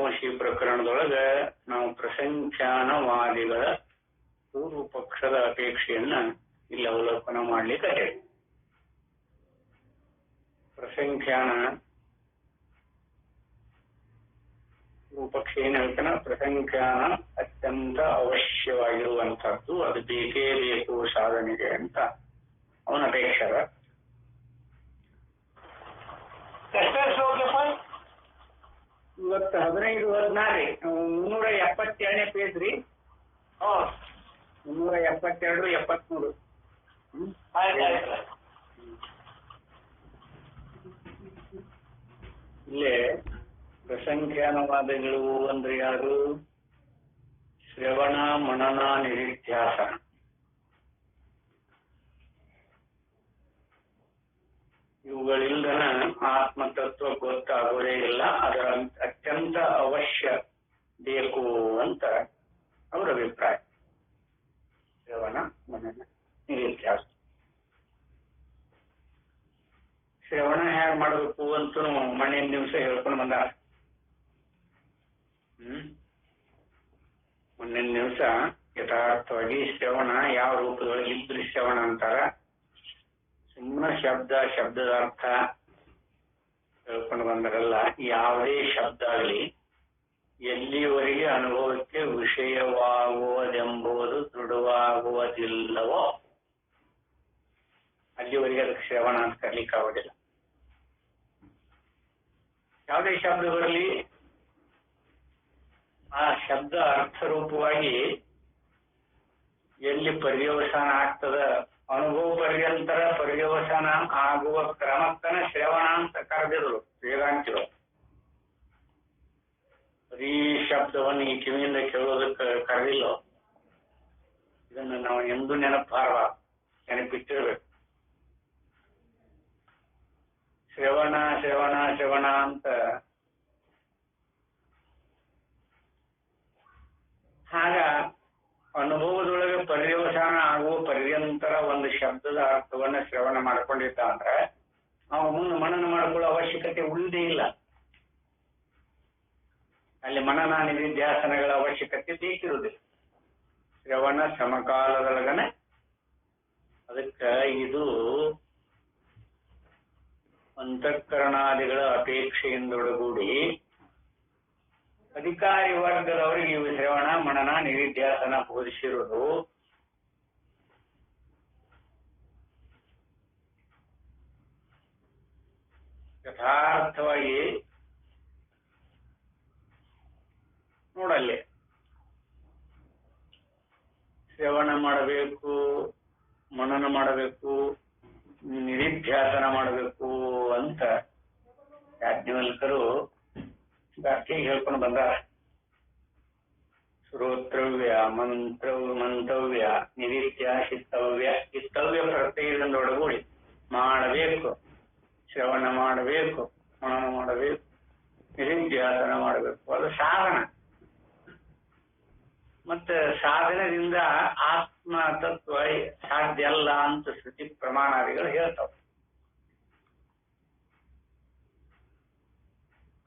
ತತ್ವಮಸಿ ಪ್ರಕರಣದೊಳಗ ನಾವು ಪ್ರಸಂಖ್ಯಾನವಾದಿಗಳ ಪೂರ್ವ ಪಕ್ಷದ ಅಪೇಕ್ಷೆಯನ್ನ ಇಲ್ಲಿ ಅವಲೋಕನ ಮಾಡ್ಲಿಕ್ಕೆ ಪ್ರಸಂಖ್ಯಾನ ಪೂರ್ವಪಕ್ಷ ಏನ್ ಹೇಳ್ತಾನ, ಪ್ರಸಂಖ್ಯಾನ ಅತ್ಯಂತ ಅವಶ್ಯವಾಗಿರುವಂತಹದ್ದು, ಅದು ಬೇಕೇ ಬೇಕು ಸಾಧನೆಗೆ ಅಂತ ಅವನ ಅಪೇಕ್ಷೆ ಅದ. ಇವತ್ತು 15-16 372ನೇ ಪೇಜ್ ರೀ. 372, 73. ಇಲ್ಲೇ ಪ್ರಸಂಖ್ಯಾನವಾದಗಳು ಅಂದ್ರೆ ಯಾರು? ಶ್ರವಣ ಮನನ ನಿಧಿಧ್ಯಾಸನ. ಇವುಗಳಿಂದನ ಆತ್ಮತತ್ವ ಗೊತ್ತಾಗೋದೇ ಇಲ್ಲ, ಅದರ ಅತ್ಯಂತ ಅವಶ್ಯ ಬೇಕು ಅಂತ ಅವರ ಅಭಿಪ್ರಾಯ. ಶ್ರವಣ ಮನನ ನಿಧಿಧ್ಯಾಸ. ಶ್ರವಣ ಹೇಗೆ ಮಾಡಬೇಕು ಅಂತ ಮಣ್ಣಿನ ದಿವಸ ಹೇಳ್ಕೊಂಡು ಬಂದ. ಮುಂದಿನ ದಿವಸ ಯಥಾರ್ಥವಾಗಿ ಶ್ರವಣ ಯಾವ ರೂಪದೊಳಗೆ ಇದ್ರೆ ಶ್ರವಣ ಅಂತಾರ. ಸುಮ್ಮನೆ ಶಬ್ದದ ಅರ್ಥ ಹೇಳ್ಕೊಂಡು ಬಂದರಲ್ಲ. ಯಾವುದೇ ಶಬ್ದ ಆಗಲಿ ಎಲ್ಲಿವರೆಗೆ ಅನುಭವಕ್ಕೆ ವಿಷಯವಾಗುವುದೆಂಬುದು ದೃಢವಾಗುವುದಿಲ್ಲವೋ ಅಲ್ಲಿವರೆಗೆ ಅದಕ್ಕೆ ಶ್ರವಣ ಅಂತ ಕರ್ಲಿಕ್ಕೆ ಆಗೋದಿಲ್ಲ. ಯಾವುದೇ ಶಬ್ದ ಬರಲಿ, ಆ ಶಬ್ದ ಅರ್ಥರೂಪವಾಗಿ ಎಲ್ಲಿ ಪರ್ಯವಸಾನ ಆಗ್ತದ, ಅನುಭವ ಪರ್ಯಂತರ ಪರ್ಯವಸಾನ ಆಗುವ ಕ್ರಮಕ್ಕನ ಶ್ರವಣ ಅಂತ ಕರೆದಿರು ವೇದಾಂತಿಗಳು. ಬರೀ ಶಬ್ದವನ್ನು ಈ ಕಿವಿಯಿಂದ ಕೇಳೋದಕ್ಕೆ ಕರೆದಿಲ್ಲ. ಇದನ್ನು ನಾವು ಎಂದೂ ನೆನಪಿಟ್ಟಿರ್ಬೇಕು. ಶ್ರವಣ ಶ್ರವಣ ಶ್ರವಣ ಅಂತ ಆಗ ಅನುಭವದೊಳಗೆ ಪರ್ಯವಸಾನ ಆಗುವ ಪರ್ಯಂತರ ಒಂದು ಶಬ್ದದ ಅರ್ಥವನ್ನ ಶ್ರವಣ ಮಾಡ್ಕೊಂಡಿದ್ದ ಅಂದ್ರೆ ನಾವು ಮುಂದೆ ಮನನ ಮಾಡ್ಕೊಳ್ಳೋ ಅವಶ್ಯಕತೆ ಉಳಿದೇ ಇಲ್ಲ. ಅಲ್ಲಿ ಮನನ ನಿಧಿಧ್ಯಾಸನಗಳ ಅವಶ್ಯಕತೆ ಬೇಕಿರುವುದಿಲ್ಲ. ಶ್ರವಣ ಸಮಕಾಲದೊಳಗನೆ. ಅದಕ್ಕೆ ಇದು ಅಂತಃಕರಣಾದಿಗಳ ಅಪೇಕ್ಷೆಯಿಂದೊಡಗೂಡಿ ಅಧಿಕಾರಿ ವರ್ಗದವರಿಗೆ ಇವು ಶ್ರವಣ ಮನನ ನಿಧಿಧ್ಯಾಸನ ಬೋಧಿಸಿರುವುದು ಯಥಾರ್ಥವಾಗಿ ನೋಡಲ್ಲಿ ಶ್ರವಣ ಮಾಡಬೇಕು, ಮನನ ಮಾಡಬೇಕು, ನಿಧಿಧ್ಯಾಸನ ಮಾಡಬೇಕು ಅಂತ ಯಾಜ್ಞವಲ್ಕರು ಗಾರ್ಕಿಗೆ ಹೇಳ್ಕೊಂಡು ಬಂದಾರ. ಶ್ರೋತ್ರವ್ಯ, ಮಂತವ್ಯ, ನಿಧಿಧ್ಯಾಸಿತವ್ಯ, ಇತ್ತವ್ಯ ಪ್ರತ್ಯಯದಿಂದ ಒಳಗೂಡಿ ಮಾಡಬೇಕು. ಶ್ರವಣ ಮಾಡಬೇಕು, ಮನನ ಮಾಡಬೇಕು, ನಿಧಿಧ್ಯಾಸನ ಮಾಡಬೇಕು. ಅದು ಸಾಧನ. ಮತ್ತೆ ಸಾಧನದಿಂದ ಆತ್ಮ ತತ್ವ ಸಾಧ್ಯ ಅಲ್ಲ ಅಂತ ಶ್ರುತಿ ಪ್ರಮಾಣಾದಿಗಳು ಹೇಳ್ತಾವ.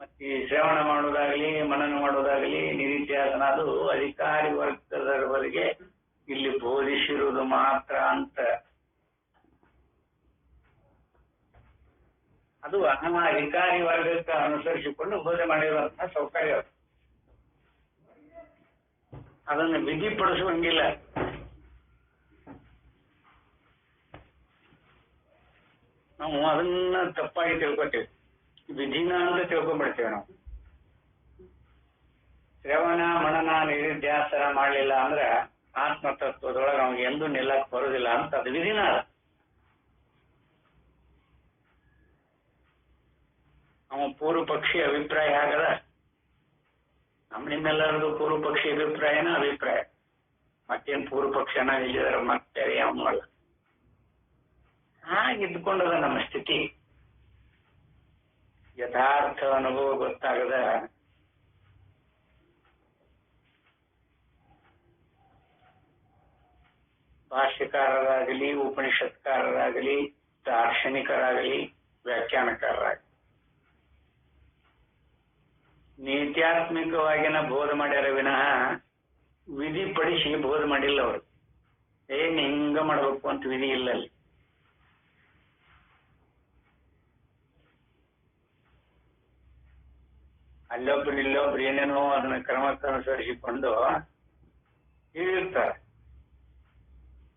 ಮತ್ತೆ ಶ್ರವಣ ಮಾಡೋದಾಗ್ಲಿ ಮನನ ಮಾಡೋದಾಗ್ಲಿ ನಿಧಿಧ್ಯಾಸನ ಅದು ಅಧಿಕಾರಿ ವರ್ಗದವರೆಗೆ ಇಲ್ಲಿ ಬೋಧಿಸಿರುವುದು ಮಾತ್ರ ಅಂತ ಅದು ಅಧಿಕಾರಿ ವರ್ಗಕ್ಕೆ ಅನುಸರಿಸಿಕೊಂಡು ಬೋಧನೆ ಮಾಡಿರುವಂತಹ ಸೌಕರ್ಯ. ಅದನ್ನು ವಿಧಿಪಡಿಸುವಂಗಿಲ್ಲ. ನಾವು ಅದನ್ನ ತಪ್ಪಾಗಿ ತಿಳ್ಕೊತೇವೆ. ವಿಧಿನ ಅಂತ ತಿಳ್ಕೊಂಡ್ಬಿಡ್ತೇವೆ ನಾವು. ಶ್ರವಣ ಮನನ ನಿಧಿಧ್ಯಾಸನ ಮಾಡಲಿಲ್ಲ ಅಂದ್ರೆ ಆತ್ಮತತ್ವದೊಳಗೆ ನಮ್ಗೆ ಎಂದೂ ನಿಲ್ಲಕ್ಕೆ ಬರೋದಿಲ್ಲ ಅಂತ ಅದು ವಿಧಿನ ಅದ. ನಮ್ಮ ಪೂರ್ವ ಪಕ್ಷಿ ಅಭಿಪ್ರಾಯ ಆಗದ. ನಿಮ್ಮೆಲ್ಲರದು ಪೂರ್ವ ಪಕ್ಷಿ ಅಭಿಪ್ರಾಯನ ಅಭಿಪ್ರಾಯ. ಮತ್ತೇನು ಪೂರ್ವ ಪಕ್ಷನ ಇಲ್ಲಿದ್ರೆ ಮತ್ತೆ ಅವನಲ್ಲ. ಹಾಗಿದ್ದುಕೊಂಡದ ನಮ್ಮ ಸ್ಥಿತಿ. ಯಥಾರ್ಥ ಅನುಭವ ಗೊತ್ತಾಗದ ಭಾಷ್ಯಕಾರರಾಗಲಿ, ಉಪನಿಷತ್ಕಾರರಾಗಲಿ, ದಾರ್ಶನಿಕರಾಗಲಿ, ವ್ಯಾಖ್ಯಾನಕಾರರಾಗಲಿ ನೀತ್ಯಾತ್ಮಿಕವಾಗಿನ ಬೋಧ ಮಾಡ್ಯಾರ ವಿನಃ ವಿಧಿ ಪಡಿಸಿ ಬೋಧ ಮಾಡಿಲ್ಲ ಅವರು. ಹಿಂಗ ಮಾಡ್ಬೇಕು ಅಂತ ವಿಧಿ ಇಲ್ಲ ಅಲ್ಲಿ. ಅಲ್ಲೊಬ್ರು ಇಲ್ಲೊಬ್ರು ಏನೇನೋ ಅದನ್ನ ಕ್ರಮಕ್ಕನುಸರಿಸಿಕೊಂಡು ಇರ್ತಾರೆ.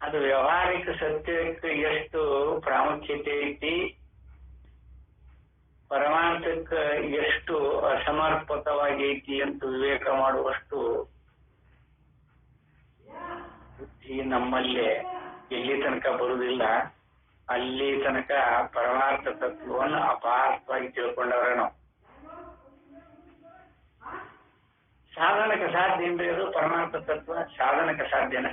ಅದು ವ್ಯವಹಾರಿಕ ಸತ್ಯಕ್ಕೆ ಎಷ್ಟು ಪ್ರಾಮುಖ್ಯತೆ ಐತಿ, ಪರಮಾರ್ಥಕ್ಕೆ ಎಷ್ಟು ಅಸಮರ್ಪಕವಾಗಿ ಐತಿ ಅಂತ ವಿವೇಕ ಮಾಡುವಷ್ಟು ಬುದ್ಧಿ ನಮ್ಮಲ್ಲಿ ಎಲ್ಲಿ ತನಕ ಬರುವುದಿಲ್ಲ. ಅಲ್ಲಿ ತನಕ ಪರಮಾರ್ಥ ತತ್ವವನ್ನು ಅಪಾರ್ಥವಾಗಿ ತಿಳ್ಕೊಂಡವ್ರೆ ನಾವು. ಸಾಧನಕ್ಕೆ ಸಾಧ್ಯ ಏನ್ರಿ ಅದು? ಪರಮಾರ್ಥ ತತ್ವ ಸಾಧನಕ್ಕೆ ಸಾಧ್ಯನ?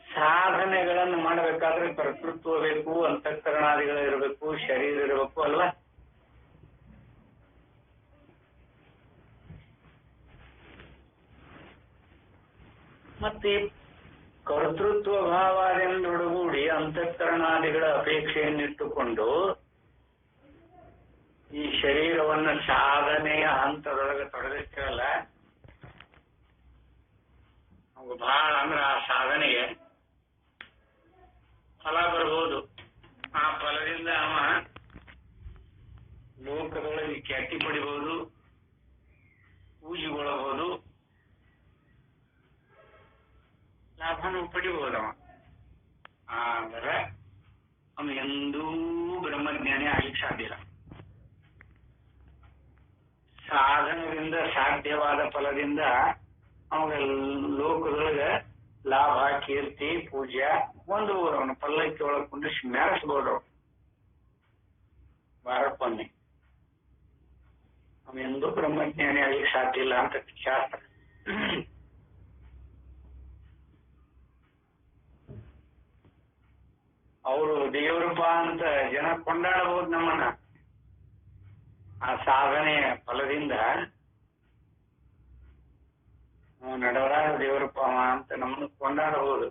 ಸಾಧನೆಗಳನ್ನು ಮಾಡಬೇಕಾದ್ರೆ ಕರ್ತೃತ್ವ ಬೇಕು, ಅಂತಃಕರಣಾದಿಗಳು ಇರಬೇಕು, ಶರೀರ ಇರಬೇಕು ಅಲ್ವಾ? ಮತ್ತೆ ಕರ್ತೃತ್ವ ಭಾವದಿಂದೊಡಗೂಡಿ ಅಂತಃಕರಣಾದಿಗಳ ಅಪೇಕ್ಷೆಯನ್ನಿಟ್ಟುಕೊಂಡು ಈ ಶರೀರವನ್ನು ಸಾಧನೆಯ ಹಂತದೊಳಗೆ ತೊಡಗಿಸ್ತೇವಲ್ಲ, ಅವು ಬಹಳ ಅಂದ್ರೆ ಆ ಸಾಧನೆಗೆ ಫಲ ಬರ್ಬೋದು. ಆ ಫಲದಿಂದ ಅವ ಲೋಕದೊಳಗೆ ಖ್ಯಾತಿ ಪಡಿಬಹುದು, ಪೂಜೆಗೊಳ್ಳಬಹುದು, ಲಾಭನೂ ಪಡಿಬಹುದವ. ಆದ್ರೆ ಅವನು ಎಂದೂ ಬ್ರಹ್ಮಜ್ಞಾನಿ ಆಗ್ಲಿಕ್ಕೆ ಸಾಧ್ಯ ಇಲ್ಲ. ಸಾಧನದಿಂದ ಸಾಧ್ಯವಾದ ಫಲದಿಂದ ಅವಾಗ ಲೋಕದೊಳಗ ಲಾಭ, ಕೀರ್ತಿ, ಪೂಜೆ ಹೊಂದಬಹುದು. ಅವನ ಪಲ್ಲಕ್ಕಿ ಒಳಗೆ ಕುಂಡಿಸಿ ಮೆರೆಸಬಹುದು ಬಾರಪ್ಪನ್ನಿ. ಅವನೆಂದೂ ಬ್ರಹ್ಮಜ್ಞಾನಿ ಆಗ್ಲಿಕ್ಕೆ ಸಾಧ್ಯ ಇಲ್ಲ ಅಂತ ಶಾಸ್ತ್ರ. ಅವರು ದೇವರಪ್ಪ ಅಂತ ಜನ ಕೊಂಡಾಡಬಹುದು ನಮ್ಮನ್ನ. ಆ ಸಾಧನೆಯ ಫಲದಿಂದ ನಡವರಾಗ ದೇವರಪ್ಪ ಅಂತ ನಮ್ಮನ್ನು ಕೊಂಡಾಡಬಹುದು.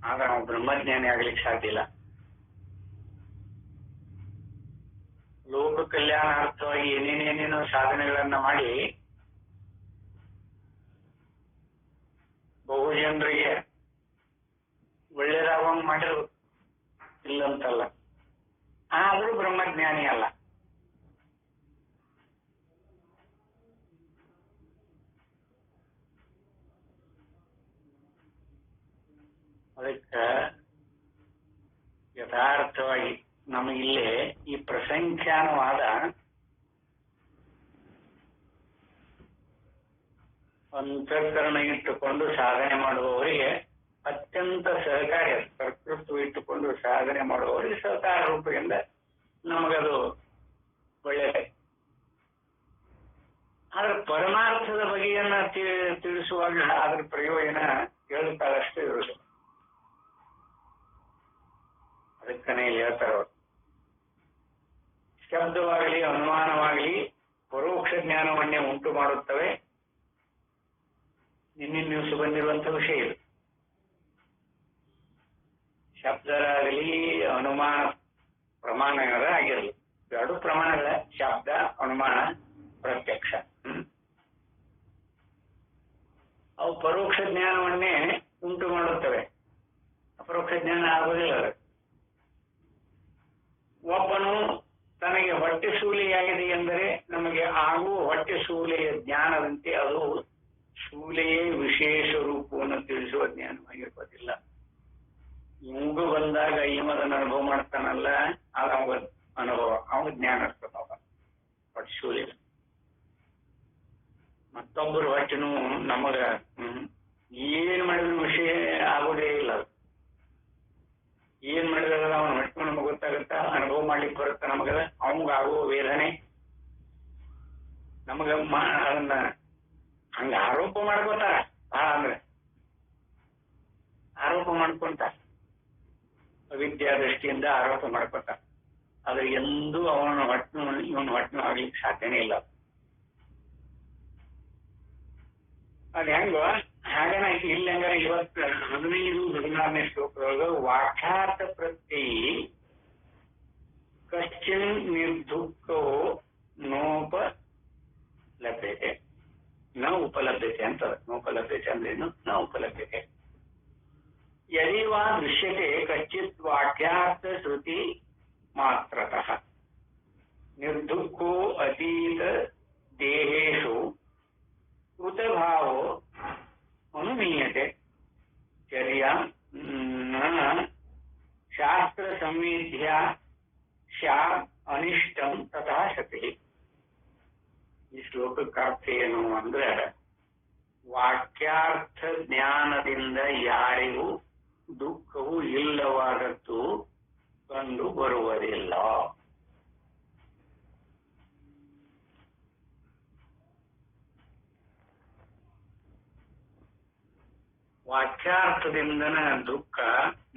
ಆಗ ನಾವು ಬ್ರಹ್ಮಜ್ಞಾನಿ ಆಗ್ಲಿಕ್ಕೆ ಸಾಧ್ಯ ಇಲ್ಲ. ಲೋಕ ಕಲ್ಯಾಣಾರ್ಥವಾಗಿ ಏನೇನೇನೇನೋ ಸಾಧನೆಗಳನ್ನ ಮಾಡಿ ಬಹು ಜನರಿಗೆ ಒಳ್ಳೇದಾಗುವಂಗ್ ಮಾಡಿರು, ಇಲ್ಲಂತಲ್ಲ. ಆದ್ರೂ ಬ್ರಹ್ಮಜ್ಞಾನಿ ಅಲ್ಲ. ಅದಕ್ಕೆ ಯಥಾರ್ಥವಾಗಿ ನಮಗಿಲ್ಲೇ ಈ ಪ್ರಸಂಖ್ಯಾನವಾದ ಅಂತಃಕರಣ ಇಟ್ಟುಕೊಂಡು ಸಾಧನೆ ಮಾಡುವವರಿಗೆ ಅತ್ಯಂತ ಸಹಕಾರಿ. ಕರ್ತೃತ್ವ ಇಟ್ಟುಕೊಂಡು ಸಾಧನೆ ಮಾಡುವವರಿಗೆ ಸಹಕಾರ ರೂಪದಿಂದ ನಮಗದು ಒಳ್ಳೆಯದೇ. ಆದ್ರೆ ಪರಮಾರ್ಥದ ಬಗೆಯನ್ನ ತಿಳಿಸುವಾಗ ಅದ್ರ ಪ್ರಯೋಜನ ಹೇಳುತ್ತಾರಷ್ಟೇ ಇರುವುದು. ಅದಕ್ಕನೇ ಹೇಳ್ತಾರ ಅವರು, ಶಬ್ದವಾಗಲಿ ಅನುಮಾನವಾಗಲಿ ಪರೋಕ್ಷ ಜ್ಞಾನವನ್ನೇ ಉಂಟು ಮಾಡುತ್ತವೆ. ನಿನ್ನೆ ನ್ಯೂಸ್ ಬಂದಿರುವಂತ ವಿಷಯ ಇದು. ಶಬ್ದರಾಗಲಿ ಅನುಮಾನ ಪ್ರಮಾಣಗಳ ಆಗಿರಲಿ, ಎರಡು ಪ್ರಮಾಣಗಳ ಶಬ್ದ, ಅನುಮಾನ, ಪ್ರತ್ಯಕ್ಷ. ಅವು ಪರೋಕ್ಷ ಜ್ಞಾನವನ್ನೇ ಉಂಟು ಮಾಡುತ್ತವೆ. ಅಪರೋಕ್ಷ ಜ್ಞಾನ ಆಗುವುದಿಲ್ಲ. ಒಬ್ಬನು ತನಗೆ ಹೊಟ್ಟೆ ಶೂಲೆಯಾಗಿದೆ ಎಂದರೆ ನಮಗೆ ಆಗುವ ಹೊಟ್ಟೆ ಶೂಲೆಯ ಜ್ಞಾನದಂತೆ ಅದು ಶೂಲೆಯೇ ವಿಶೇಷ ರೂಪವನ್ನು ತಿಳಿಸುವ ಜ್ಞಾನವಾಗಿರ್ಬೋದಿಲ್ಲ. ಇವಂಗೂ ಬಂದಾಗ ಇವದನ್ನು ಅನುಭವ ಮಾಡ್ತಾನಲ್ಲ, ಆಗ ಅವಾಗ ಅನುಭವ, ಅವಾಗ ಜ್ಞಾನ ಇರ್ತದ. ಹೊಟ್ಟೆ ಶೂಲೆ ಮತ್ತೊಬ್ಬರು ಹೊಟ್ಟೆನೂ ನಮಗ ಏನ್ ಮಾಡಿದ್ರು ವಿಷಯ ಆಗೋದೇ ಇಲ್ಲ. ಏನ್ ಮಾಡಿದ್ರೆ ಅವನ ಹೊಟ್ಟೆ ನಮಗ್ ಗೊತ್ತಾಗತ್ತ, ಅನುಭವ ಮಾಡ್ಲಿಕ್ಕೆ ಬರುತ್ತ. ನಮಗದ ಅವಂಗ ಆಗುವ ವೇದನೆ ನಮಗ ಅದನ್ನ ಹಂಗ ಆರೋಪ ಮಾಡ್ಕೋತಾರ. ಬಹಳ ಅಂದ್ರೆ ಆರೋಪ ಮಾಡ್ಕೊಂತಾರ, ಅವಿದ್ಯಾ ದೃಷ್ಟಿಯಿಂದ ಆರೋಪ ಮಾಡ್ಕೋತಾರ. ಆದ್ರೆ ಎಂದೂ ಅವನ ಇವನ ಹೊಟ್ಟೆ ಆಗ್ಲಿಕ್ಕೆ ಸಾಧ್ಯನೇ ಇಲ್ಲ. ಅದ್ ಹೆಂಗ ಹಾಗನ ಇಲ್ಲಂಗಾರ ಇವತ್ತು 15-16ನೇ ಶ್ಲೋಕದೊಳಗ ವಾಕ್ಯಾರ್ಥ ಪ್ರತ್ಯಯಿ ಕಶ್ಚಿನ್ ನಿರ್ದುಃಖೋ ನೋಪಲಭ್ಯತೆ ನ ಉಪಲಭ್ಯತೆ ಅಂತ. ನೋಪಲಭ್ಯತೆ ಅಂದ್ರೇನು? ನ ಉಪಲಭ್ಯತೆ. ಯದಿ ವಾ ದೃಶ್ಯತೆ ಕಶ್ಚಿತ್ ವಾಕ್ಯಾರ್ಥ ಶ್ರುತಿ ಮಾತ್ರತಃ ನಿರ್ದುಃಖೋ ಅತೀತ ದೇಹೇಶು ಕೃತಭಾವೋ ಅನುಮೀಯತೆ ಚರ್ಯ ನ ಶಾಸ್ತ್ರ ಸಂವಿಧ್ಯ ಸ್ಯಾತ್ ಅನಿಷ್ಟಂ ತಥಾ ಶಕ್ತಿ. ಈ ಶ್ಲೋಕಕ್ಕೆ ಅರ್ಥ ಏನು ಅಂದ್ರೆ, ವಾಕ್ಯಾರ್ಥ ಜ್ಞಾನದಿಂದ ಯಾರಿಗೂ ದುಃಖವು ಇಲ್ಲವಾದದ್ದು ಕಂಡು ಬರುವುದಿಲ್ಲ. ವಾಕ್ಯಾರ್ಥದಿಂದನ ದುಃಖ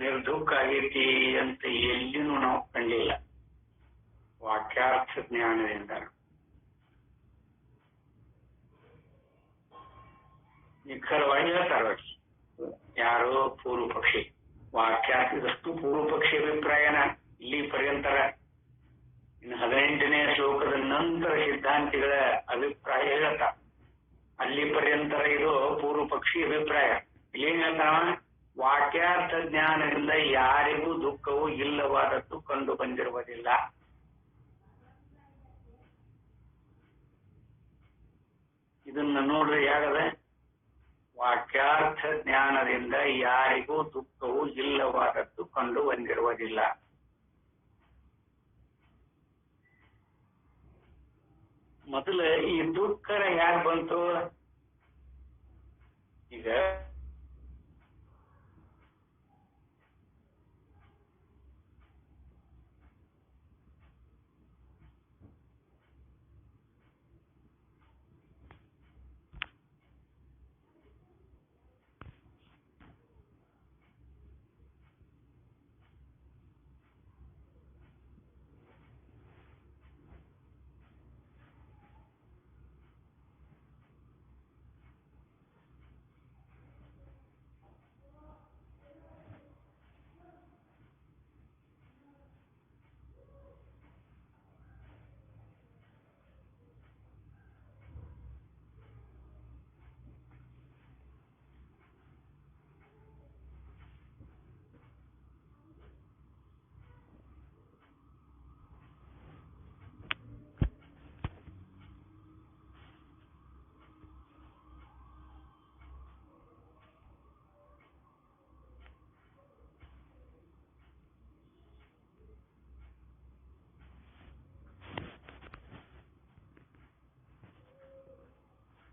ನಿರ್ದುಃಖ ಆಗೈತಿ ಅಂತ ಎಲ್ಲಿನೂ ನಾವು ಕಂಡಿಲ್ಲ. ವಾಕ್ಯಾರ್ಥ ಜ್ಞಾನದಿಂದ ನಿಖರವಾಗಿ ಹೇಳ್ತಾರ ಯಾರೋ ಪೂರ್ವ ಪಕ್ಷಿ. ವಾಕ್ಯಾರ್ಥದಷ್ಟು ಪೂರ್ವ ಪಕ್ಷಿ ಅಭಿಪ್ರಾಯನ ಇಲ್ಲಿ ಪರ್ಯಂತರ. ಇನ್ನು 18ನೇ ಶ್ಲೋಕದ ನಂತರ ಸಿದ್ಧಾಂತಿಗಳ ಅಭಿಪ್ರಾಯ ಹೇಳ್ತಾರ. ಅಲ್ಲಿ ಪರ್ಯಂತರ ಇದು ಪೂರ್ವ ಪಕ್ಷಿ ಅಭಿಪ್ರಾಯ. ಇಲ್ಲಿ ಹೇಳ್ತಾವ, ವಾಕ್ಯಾರ್ಥ ಜ್ಞಾನದಿಂದ ಯಾರಿಗೂ ದುಃಖವು ಇಲ್ಲವಾದದ್ದು ಕಂಡು ಬಂದಿರುವುದಿಲ್ಲ. ಇದನ್ನ ನೋಡ್ರಿ ಯಾಗದ, ವಾಕ್ಯಾರ್ಥ ಜ್ಞಾನದಿಂದ ಯಾರಿಗೂ ದುಃಖವು ಇಲ್ಲವಾದದ್ದು ಕಂಡು ಬಂದಿರುವುದಿಲ್ಲ. ಮೊದಲ ಈ ದುಃಖರ ಯಾರು ಬಂತು? ಈಗ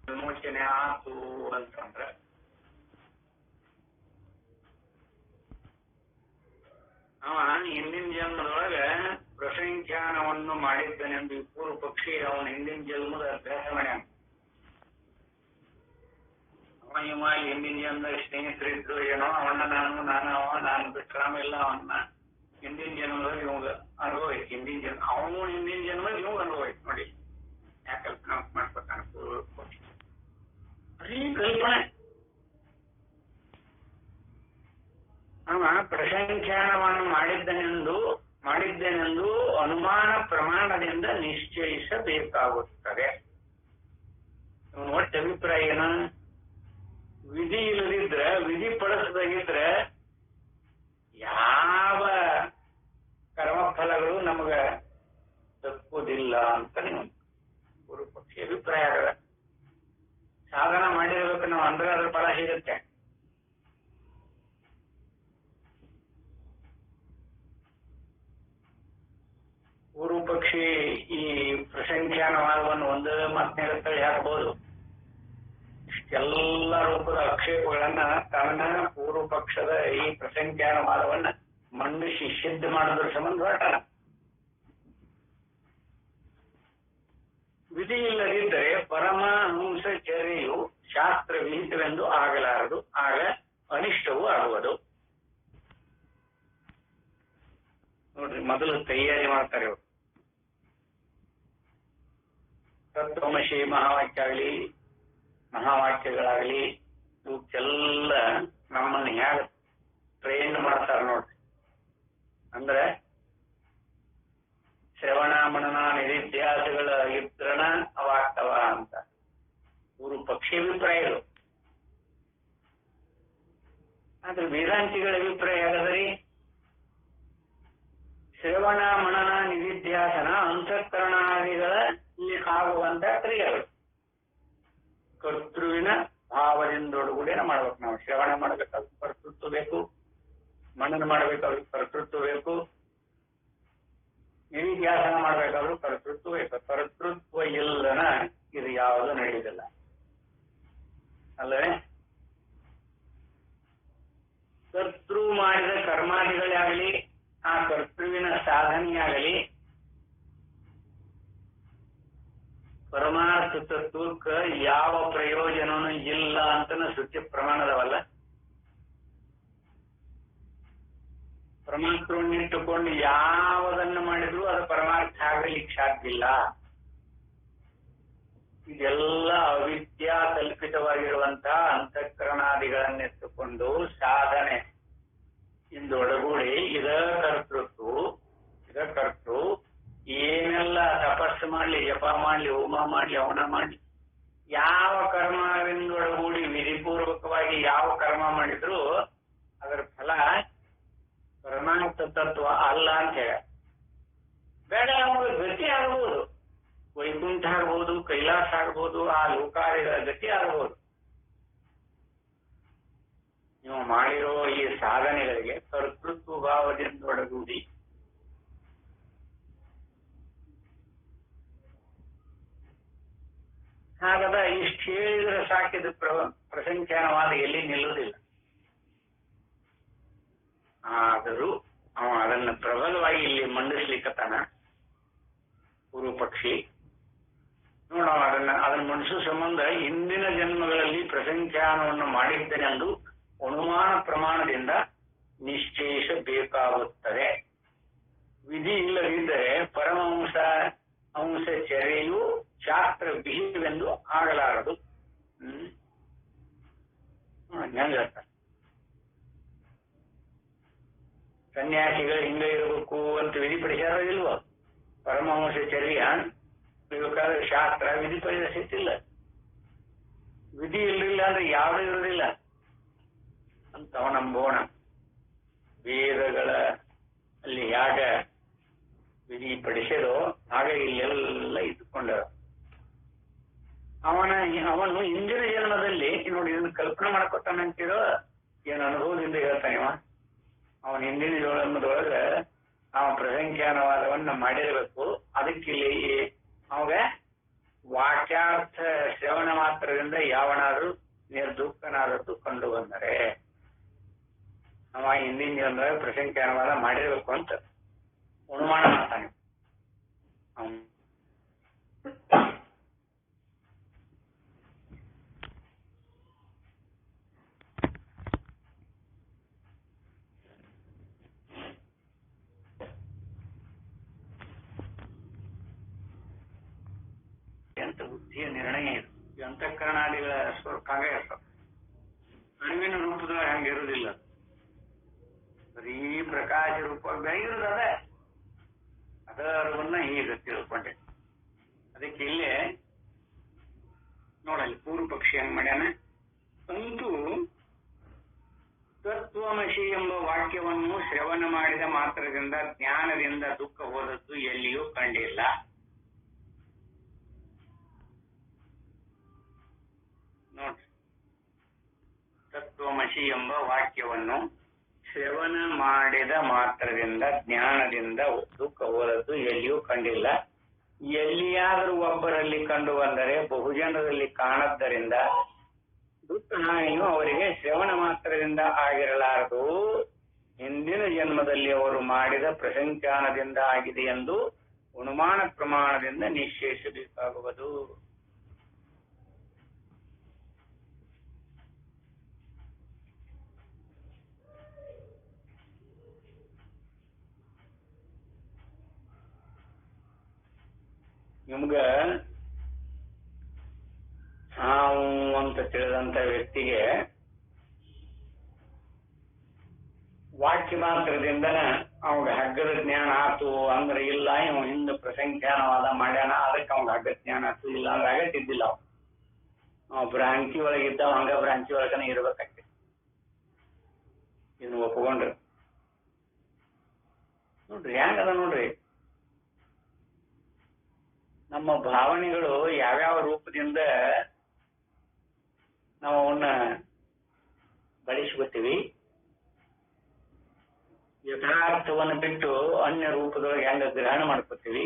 ವಿಮೋಚನೆ ಆತು ಅಂತಂದ್ರ ಅವ ಹಿಂದಿನ ಜನ್ಮದೊಳಗ ಪ್ರಸಂಖ್ಯಾನವನ್ನು ಮಾಡಿದ್ದನೆಂದು ಪೂರ್ವ ಪಕ್ಷಿ ಅವನ ಹಿಂದಿನ ಜನ್ಮದ ಅಭ್ಯಾಸ ಮಾಡ್ಯಾನ. ಅವ ಹಿಂದಿನ ಜನ್ಮದ ಸ್ನೇಹಿತರಿದ್ರು ಏನೋ, ಅವನ್ನ ನಾನು ಬಿಟ್ರಾಮ ಇಲ್ಲ, ಅವನ್ನ ಹಿಂದಿನ ಜನ್ಮದಾಗ ಇವಾಗ ಅನುಭವ ಐತಿ. ಹಿಂದಿನ ಜನ್ಮ ಅವನು ಹಿಂದಿನ ಜನ್ಮದಾಗ ಇವಾಗ ಅನುಭವ ಐತಿ ನೋಡಿ. ಯಾಕಲ್ಪನಾ ಮಾಡ್ಕೊತಾನ ಪೂರ್ವ ಪಕ್ಷಿ. ಕಲ್ಪನೆ. ಅವ ಪ್ರಸಂಖ್ಯಾನವನ್ನು ಮಾಡಿದ್ದೇನೆಂದು ಅನುಮಾನ ಪ್ರಮಾಣದಿಂದ ನಿಶ್ಚಯಿಸಬೇಕಾಗುತ್ತದೆ. ಇವನು ಒಟ್ಟು ಅಭಿಪ್ರಾಯ ಏನ? ವಿಧಿ ಇಲ್ಲದಿದ್ರ, ವಿಧಿ ಪಡಿಸದಾಗಿದ್ರ ಯಾವ ಕರ್ಮಫಲಗಳು ನಮಗ ತಪ್ಪುವುದಿಲ್ಲ ಅಂತ ಪೂರ್ವ ಪಕ್ಷಿ ಅಭಿಪ್ರಾಯ ಆಗದ. ಸಾಧನ ಮಾಡಿರ್ಬೇಕು ನಾವು ಅಂದ್ರೆ ಅದ್ರ ಫಲ ಸಿಗುತ್ತೆ. ಪೂರ್ವ ಪಕ್ಷಿ ಈ ಪ್ರಸಂಖ್ಯಾನವಾದವನ್ನು ಒಂದು ಮಾತಿನಲ್ಲಿ ಹಾಕಬಹುದು. ಇಷ್ಟೆಲ್ಲ ರೂಪದ ಆಕ್ಷೇಪಗಳನ್ನ ತನ್ನ ಪೂರ್ವ ಪಕ್ಷದ ಈ ಪ್ರಸಂಖ್ಯಾನವಾದವನ್ನ ಮಂಡಿಸಿ ಸಿದ್ಧ ಮಾಡೋದ್ರ ಸಂಬಂಧ ಹೊರಟಾನ. ವಿಧಿ ಇಲ್ಲದಿದ್ದರೆ ಪರಮಹಂಸಚರ್ಯೆಯು ಶಾಸ್ತ್ರ ವಿಹಿತವೆಂದು ಆಗಲಾರದು, ಆಗ ಅನಿಷ್ಟವೂ ಆಗುವುದು. ನೋಡ್ರಿ, ಮೊದಲು ತಯಾರಿ ಮಾಡ್ತಾರೆ ಇವರು. ತತ್ವಮಶಿ ಮಹಾವಾಕ್ಯಗಳಾಗಲಿ ಇವಕ್ಕೆಲ್ಲ ನಮ್ಮನ್ನ ಹೇಗ ಟ್ರೈನ್ ಮಾಡ್ತಾರ ನೋಡ್ರಿ. ಅಂದ್ರೆ ಶ್ರವಣ ಮನನ ನಿಧಿಧ್ಯಾಸಗಳ ಇದ್ರನ ಅವಾಗ್ತವ ಅಂತ ಇವರು ಪಕ್ಷಿ ಅಭಿಪ್ರಾಯಗಳು. ಆದ್ರೆ ವೇದಾಂತಿಗಳ ಅಭಿಪ್ರಾಯ ಹೇಗದ್ರಿ? ಶ್ರವಣ ಮನನ ನಿಧಿಧ್ಯಾಸನ ಅಂತಃಕರಣಾದಿಗಳಲ್ಲಿ ಆಗುವಂತ ಕ್ರಿಯೆಗಳು ಕರ್ತೃವಿನ ಭಾವದಿಂದೊಡಗೂಡಿನ ಮಾಡ್ಬೇಕು. ನಾವು ಶ್ರವಣ ಮಾಡ್ಬೇಕಾದ್ರೆ ಕರ್ತೃತ್ವ ಬೇಕು, ಮನನ ಮಾಡ್ಬೇಕಾದ್ರೂ ಕರ್ತೃತ್ವ ಬೇಕು, ನಿಧಿಧ್ಯಾಸನ ಮಾಡ್ಬೇಕಾದ್ರೂ ಕರ್ತೃತ್ವ ಬೇಕು. ಕರ್ತೃತ್ವ ಇಲ್ಲನ ಇದು ಯಾವುದು ನಡೆಯುವುದಿಲ್ಲ ಅಲ್ಲವೇ? ಕರ್ತೃ ಮಾಡಿದ ಕರ್ಮಾದಿಗಳಾಗಲಿ ಆ ಕರ್ತೃವಿನ ಸಾಧನೆಯಾಗಲಿ ಪರಮಾರ್ಥ ತತ್ವಕ್ಕೆ ಯಾವ ಪ್ರಯೋಜನನೂ ಇಲ್ಲ ಅಂತನೂ ಶ್ರುತಿ ಪ್ರಮಾಣದವಲ್ಲ. ಪರಮಾರ್ಥವನ್ನಿಟ್ಟುಕೊಂಡು ಯಾವುದನ್ನು ಮಾಡಿದ್ರು ಅದು ಪರಮಾರ್ಥ ಆಗಲಿಕ್ಕೆ ಸಾಧ್ಯ ಇಲ್ಲ. ಇದೆಲ್ಲ ಅವಿದ್ಯಾ ಕಲ್ಪಿತವಾಗಿರುವಂತಹ ಅಂತಃಕರಣಾದಿಗಳನ್ನೆತ್ತುಕೊಂಡು ಸಾಧನೆ ಇಂದೊಡಗೂಡಿ ಇದ ಕರ್ತೃ ಏನೆಲ್ಲ ತಪಸ್ಸು ಮಾಡ್ಲಿ, ಜಪ ಮಾಡ್ಲಿ, ಹೋಮ ಮಾಡ್ಲಿ, ಹವನ ಮಾಡ್ಲಿ, ಯಾವ ಕರ್ಮವಿಂದೊಡಗೂಡಿ ವಿಧಿಪೂರ್ವಕವಾಗಿ ಯಾವ ಕರ್ಮ ಮಾಡಿದ್ರು ಅದರ ಫಲ ಪರಮಾರ್ಥ ತತ್ವ ಅಲ್ಲ ಅಂತ ಹೇಳ. ಬೇಡ, ನಮಗೆ ಗತಿ ಆಗ್ಬೋದು, ವೈಕುಂಠ ಆಗ್ಬೋದು, ಕೈಲಾಸ ಆಗ್ಬೋದು, ಆ ಲೋಕಾದಿಗಳ ಗತಿ ಆಗ್ಬೋದು. ನೀವು ಮಾಡಿರೋ ಈ ಸಾಧನೆಗಳಿಗೆ ಕರ್ತೃತ್ವ ಭಾವದಿಂದೊಡಗೂಡಿ ಹಾಗದ ಇಷ್ಟು ಹೇಳಿದ್ರೆ ಸಾಕಿದ ಪ್ರಸಂಖ್ಯಾನವಾದ ಎಲ್ಲಿ ನಿಲ್ಲುವುದಿಲ್ಲ. ಆದರೂ ಅವ ಅದನ್ನು ಪ್ರಬಲವಾಗಿ ಇಲ್ಲಿ ಮಂಡಿಸ್ಲಿಕ್ಕತ್ತಾನ ಪೂರ್ವ ಪಕ್ಷಿ. ನೋಡ, ಅದನ್ನ ಮಂಡಿಸುವ ಸಂಬಂಧ ಹಿಂದಿನ ಜನ್ಮಗಳಲ್ಲಿ ಪ್ರಸಂಖ್ಯಾನವನ್ನು ಮಾಡಿದ್ದೇನೆಂದು ಅನುಮಾನ ಪ್ರಮಾಣದಿಂದ ನಿಶ್ಚಯಿಸಬೇಕಾಗುತ್ತದೆ. ವಿಧಿ ಇಲ್ಲದಿದ್ದರೆ ಪರಮಹಂಸ ಚರ್ಯೆಯು ಶಾಸ್ತ್ರ ವಿಹಿತವೆಂದು ಆಗಲಾರದು. ಹೆಂಗ ಸನ್ಯಾಸಿಗಳು ಹಿಂಗ ಇರಬೇಕು ಅಂತ ವಿಧಿಪಡಿಸ್ಯಾರ ಇಲ್ವ? ಪರಮಹಂಸ ಚರ್ಯ ಬೇಕಾದ್ರೆ ಶಾಸ್ತ್ರ ವಿಧಿಪಡಿಸಿಲ್ಲ. ವಿಧಿ ಇರಲಿಲ್ಲ ಅಂದ್ರೆ ಯಾವುದೂ ಇರೋದಿಲ್ಲ ಅಂತ ನಂಬೋಣ. ವೇದಗಳ ಅಲ್ಲಿ ಯಾಗ ವಿಧಿ ಪಡಿಸಿದೋ ಆಗ ಇಲ್ಲೆಲ್ಲ ಇದ್ದುಕೊಂಡ ಅವನು ಹಿಂದಿನ ಜನ್ಮದಲ್ಲಿ ನೋಡಿ ಇದನ್ನು ಕಲ್ಪನೆ ಮಾಡ್ಕೊತಾನಂತಿರೋ ಏನು ಅನುಭವದಿಂದ ಹೇಳ್ತಾನೆ. ಅವನ ಹಿಂದಿನ ಜನ್ಮದೊಳಗ ಅವ ಪ್ರಸಂಖ್ಯಾನವಾದವನ್ನ ಮಾಡಿರಬೇಕು. ಅದಕ್ಕಿಲ್ಲಿ ಅವಾಗ ವಾಕ್ಯಾರ್ಥ ಶ್ರವಣ ಮಾತ್ರದಿಂದ ಯಾವನಾದ್ರೂ ನಿರ್ದುಃಖನಾದದ್ದು ಕಂಡು ಬಂದರೆ ಅವ ಹಿಂದಿನ ಜನ್ಮದಾಗ ಪ್ರಸಂಖ್ಯಾನವಾದ ಮಾಡಿರ್ಬೇಕು ಅಂತ ಅನುಮಾನ ಮಾಡ್ತಾನೆ. ಎಂತ ಬುದ್ಧಿಯ ನಿರ್ಣಯ ಇದು. ಅಂತಃಕರಣಾದಿಗಳ ಸ್ವರೂಪ ಹಂಗೆ ಇರ್ತದೆ. ಅಣುವಿನ ರೂಪದೊಳಗೆ ಹಂಗೆ ಇರುವುದಿಲ್ಲ. ಬರೀ ಪ್ರಕಾಶ ರೂಪ ಇರುವುದದ ಅದರವನ್ನ ಹೀಗೆ ತಿಳ್ಕೊಂಡೆ. ಅದಕ್ಕೆ ಇಲ್ಲೇ ನೋಡಲ್ಲಿ ಪೂರ್ವ ಪಕ್ಷಿ ಹೆಂಗ್ ಮಾಡ್ಯಾನ. ಅಂತೂ ತತ್ವಮಸಿ ಎಂಬ ವಾಕ್ಯವನ್ನು ಶ್ರವಣ ಮಾಡಿದ ಮಾತ್ರದಿಂದ ಜ್ಞಾನದಿಂದ ದುಃಖ ಹೋದದ್ದು ಎಲ್ಲಿಯೂ ಕಂಡಿಲ್ಲ. ನೋಡ್ರಿ, ತತ್ವಮಸಿ ಎಂಬ ವಾಕ್ಯವನ್ನು ಶ್ರವಣ ಮಾಡಿದ ಮಾತ್ರದಿಂದ ಜ್ಞಾನದಿಂದ ದುಃಖ ಹೋದದ್ದು ಎಲ್ಲಿಯೂ ಕಂಡಿಲ್ಲ. ಎಲ್ಲಿಯಾದರೂ ಒಬ್ಬರಲ್ಲಿ ಕಂಡು ಬಂದರೆ ಬಹುಜನರಲ್ಲಿ ಕಾಣದ್ದರಿಂದ ದುಃಖ ಹಾನಿಯು ಅವರಿಗೆ ಶ್ರವಣ ಮಾತ್ರದಿಂದ ಆಗಿರಲಾರದು. ಹಿಂದಿನ ಜನ್ಮದಲ್ಲಿ ಅವರು ಮಾಡಿದ ಪ್ರಸಂಖ್ಯಾನದಿಂದ ಆಗಿದೆ ಎಂದು ಅನುಮಾನ ಪ್ರಮಾಣದಿಂದ ನಿಶ್ಚಯಿಸಬೇಕಾಗುವುದು. ನಿಮ್ಗ ನಾವು ಅಂತ ತಿಳಿದಂತ ವ್ಯಕ್ತಿಗೆ ವಾಕ್ಯ ಮಾತ್ರದಿಂದನ ಅವಾಗ ಹಗ್ಗದ ಜ್ಞಾನ ಆತು ಅಂದ್ರೆ ಇಲ್ಲ, ಇವ್ ಹಿಂದ ಪ್ರಸಂಖ್ಯಾನವಾದ ಮಾಡ್ಯಾನ ಅದಕ್ಕೆ ಅವಾಗ ಹಗ್ಗದ ಜ್ಞಾನ ಆತು, ಇಲ್ಲ ಅಂದ್ರೆ ಆಗತ್ತಿದ್ದಿಲ್ಲ. ಅವ್ ಭ್ರಾಂತಿ ಒಳಗಿದ್ದ ಹಂಗ ಭ್ರಾಂತಿ ಒಳಗನ ಇರ್ಬೇಕಾಗ್ತದೆ. ಇದನ್ನ ಒಪ್ಕೊಂಡ್ರಿ ನೋಡ್ರಿ ಹೆಂಗದ ನೋಡ್ರಿ. ನಮ್ಮ ಭಾವನೆಗಳು ಯಾವ್ಯಾವ ರೂಪದಿಂದ ನಾವು ಅವನ್ನ ಬಳಸ್ಕೊತೀವಿ, ಯಥಾರ್ಥವನ್ನು ಬಿಟ್ಟು ಅನ್ಯ ರೂಪದೊಳಗೆ ಹೆಂಗ ಗ್ರಹಣ ಮಾಡ್ಕೋತೀವಿ,